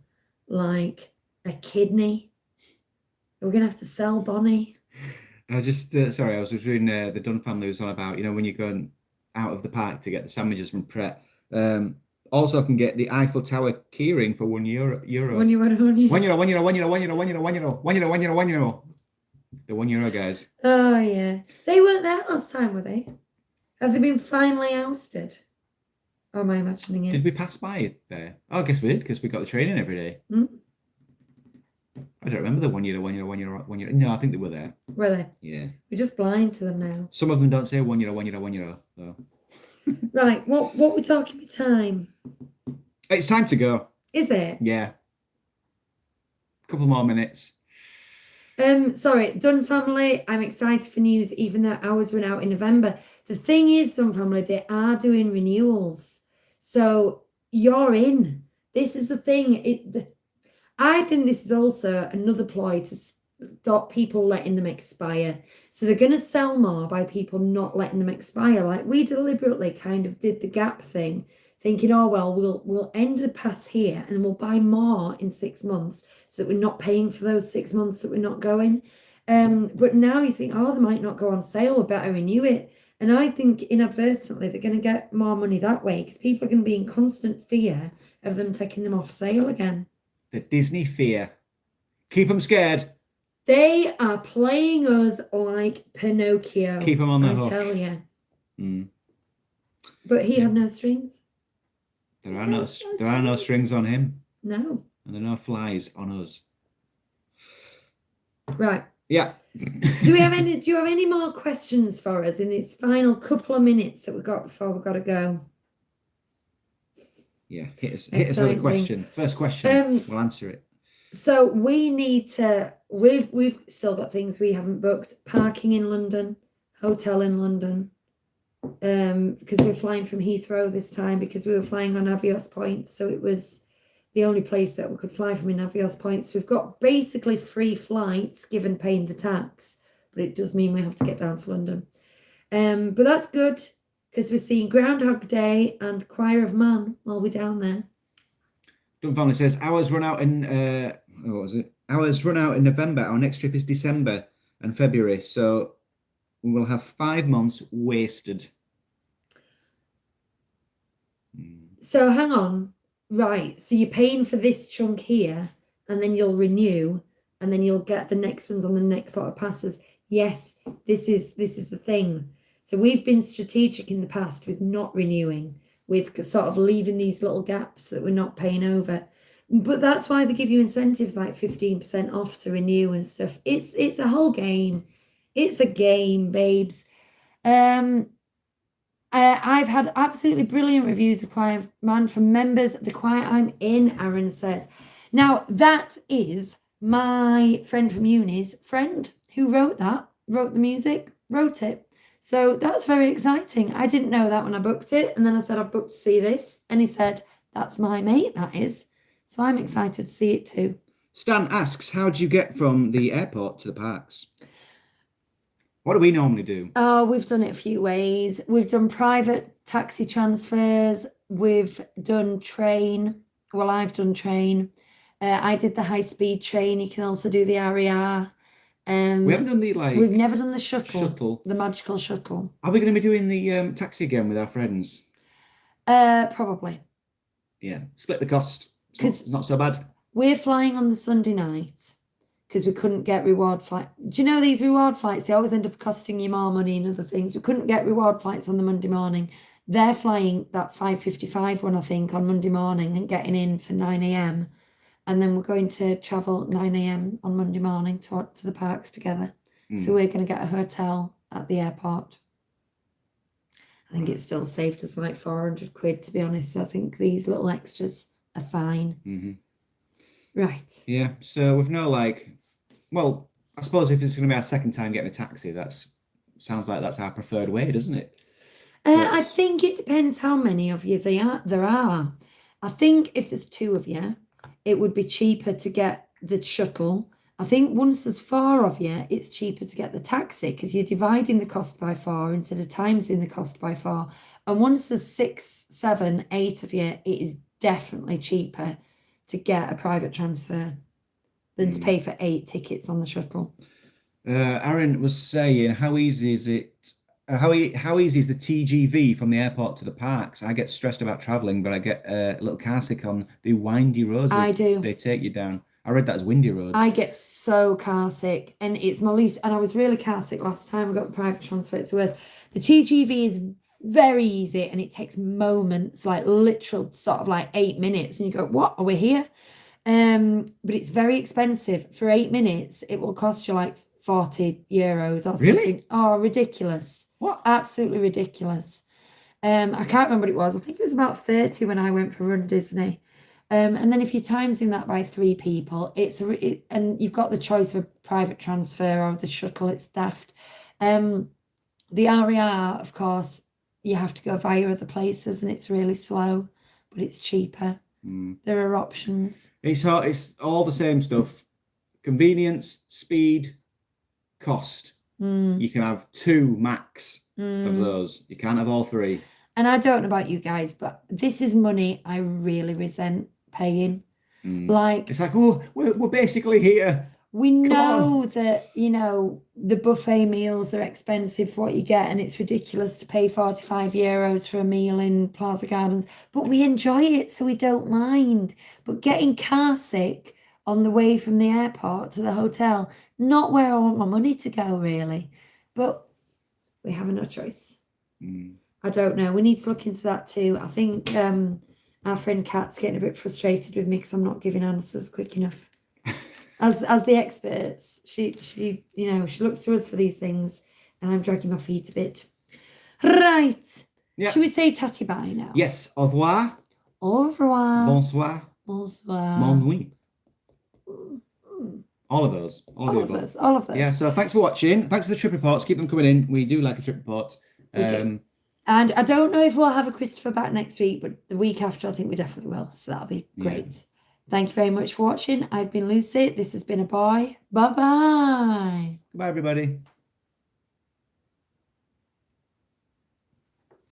like, a kidney. We're going to have to sell Bonnie. I was just reading the Dunn family was on about, when you're going out of the park to get the sandwiches from Pret. Also can get the Eiffel Tower keyring for €1. When you want to. The €1 guys. Oh, yeah. They weren't there last time, were they? Have they been finally ousted? Or am I imagining it? Did we pass by it there? Oh, I guess we did, because we got the train in every day. Hmm? I don't remember the €1. No, I think they were there. Were they? Yeah. We're just blind to them now. Some of them don't say €1. So. Right, what we're talking about time? It's time to go. Is it? Yeah. A couple more minutes. Sorry, Dunn family, I'm excited for news, even though ours run out in November. The thing is, Dunn family, they are doing renewals. So you're in. This is the thing. I think this is also another ploy to stop people letting them expire. So they're going to sell more by people not letting them expire. Like we deliberately kind of did the gap thing, thinking, oh, well, we'll end the pass here and we'll buy more in 6 months so that we're not paying for those 6 months that we're not going. But now you think, oh, they might not go on sale, we better renew it. And I think inadvertently they're going to get more money that way because people are going to be in constant fear of them taking them off sale again. The Disney fear. Keep them scared. They are playing us like Pinocchio. Keep them on the hook. I tell you. Mm. But he had no strings. There are no strings on him. No. And there are no flies on us. Right. Yeah. Do you have any more questions for us in this final couple of minutes that we've got before we've got to go? Yeah, hit us with a question. First question, we'll answer it. So we need to. We've still got things we haven't booked. Parking in London, hotel in London. Because we're flying from Heathrow this time because we were flying on Avios points, so it was the only place that we could fly from in Avios points. We've got basically free flights given paying the tax, but it does mean we have to get down to London. But that's good because we're seeing Groundhog Day and Choir of Man while we're down there. Dunn family says ours run out in Ours run out in November. Our next trip is December and February, so we will have 5 months wasted. So hang on. Right, so you're paying for this chunk here, and then you'll renew, and then you'll get the next ones on the next lot of passes. Yes, this is the thing. So we've been strategic in the past with not renewing, with sort of leaving these little gaps that we're not paying over. But that's why they give you incentives like 15% off to renew and stuff. It's a whole game. It's a game, babes. I've had absolutely brilliant reviews of Choir of Man from members of the choir I'm in, Aaron says. Now, that is my friend from uni's friend who wrote the music, wrote it. So that's very exciting. I didn't know that when I booked it. And then I said, I've booked to see this. And he said, that's my mate, that is. So I'm excited to see it too. Stan asks, how do you get from the airport to the parks? What do we normally do? Oh, we've done it a few ways. We've done private taxi transfers. We've done train. Well, I've done train. I did the high-speed train. You can also do the RER. We haven't done the We've never done the shuttle. shuttle. The magical shuttle. Are we going to be doing the taxi again with our friends? Probably. Yeah, split the cost. It's not so bad. We're flying on the Sunday night because we couldn't get reward flight. Do you know these reward flights? They always end up costing you more money and other things. We couldn't get reward flights on the Monday morning. They're flying that 5:55 one, I think, on Monday morning and getting in for 9 a.m. And then we're going to travel 9 a.m. on Monday morning to the parks together. So we're going to get a hotel at the airport. I think it's still saved us like 400 quid, to be honest. So I think these little extras are fine. Right. Yeah, so with no well, I suppose if it's going to be our second time getting a taxi, sounds like that's our preferred way, doesn't it? I think it depends how many of you there are. I think if there's 2 of you, it would be cheaper to get the shuttle. I think once there's 4 of you, it's cheaper to get the taxi because you're dividing the cost by 4 instead of timesing the cost by 4. And once there's 6, 7, 8 of you, it is definitely cheaper to get a private transfer than to pay for 8 tickets on the shuttle. Aaron was saying, how easy is it? How easy is the TGV from the airport to the parks? I get stressed about traveling, but I get a little car sick on the windy roads. I do. They take you down. I read that as windy roads. I get so car sick, and it's my least. And I was really car sick last time I got the private transfer. It's the worst. The TGV is very easy, and it takes moments, like literal sort of like 8 minutes, and you go, "What? Are we here?" But it's very expensive. For 8 minutes, it will cost you like 40 euros or something. Really? Oh, ridiculous. What? Absolutely ridiculous. I can't remember what it was. I think it was about 30 when I went for Run Disney. And then if you're timesing that by 3 people, and you've got the choice of a private transfer or the shuttle, it's daft. The RER, of course, you have to go via other places and it's really slow, but it's cheaper. There are options. It's all the same stuff. Convenience, speed, cost. You can have 2 max of those. You can't have all 3. And I don't know about you guys, but this is money I really resent paying. Like, it's like, oh, we're basically here. We know that, the buffet meals are expensive for what you get, and it's ridiculous to pay 45 euros for a meal in Plaza Gardens, but we enjoy it, so we don't mind. But getting car sick on the way from the airport to the hotel, not where I want my money to go, really. But we have no choice. I don't know. We need to look into that too. I think our friend Kat's getting a bit frustrated with me because I'm not giving answers quick enough. As the experts, she looks to us for these things, and I'm dragging my feet a bit. Right. Yeah. Should we say tatty bye now? Yes. Au revoir. Au revoir. Bonsoir. Bonsoir. Bonne nuit. All of those. All of those. Yeah, so thanks for watching. Thanks for the trip reports. Keep them coming in. We do like a trip report. And I don't know if we'll have a Christopher back next week, but the week after, I think we definitely will. So that'll be great. Yeah. Thank you very much for watching. I've been Lucy. This has been a bye. Bye-bye. Goodbye, everybody.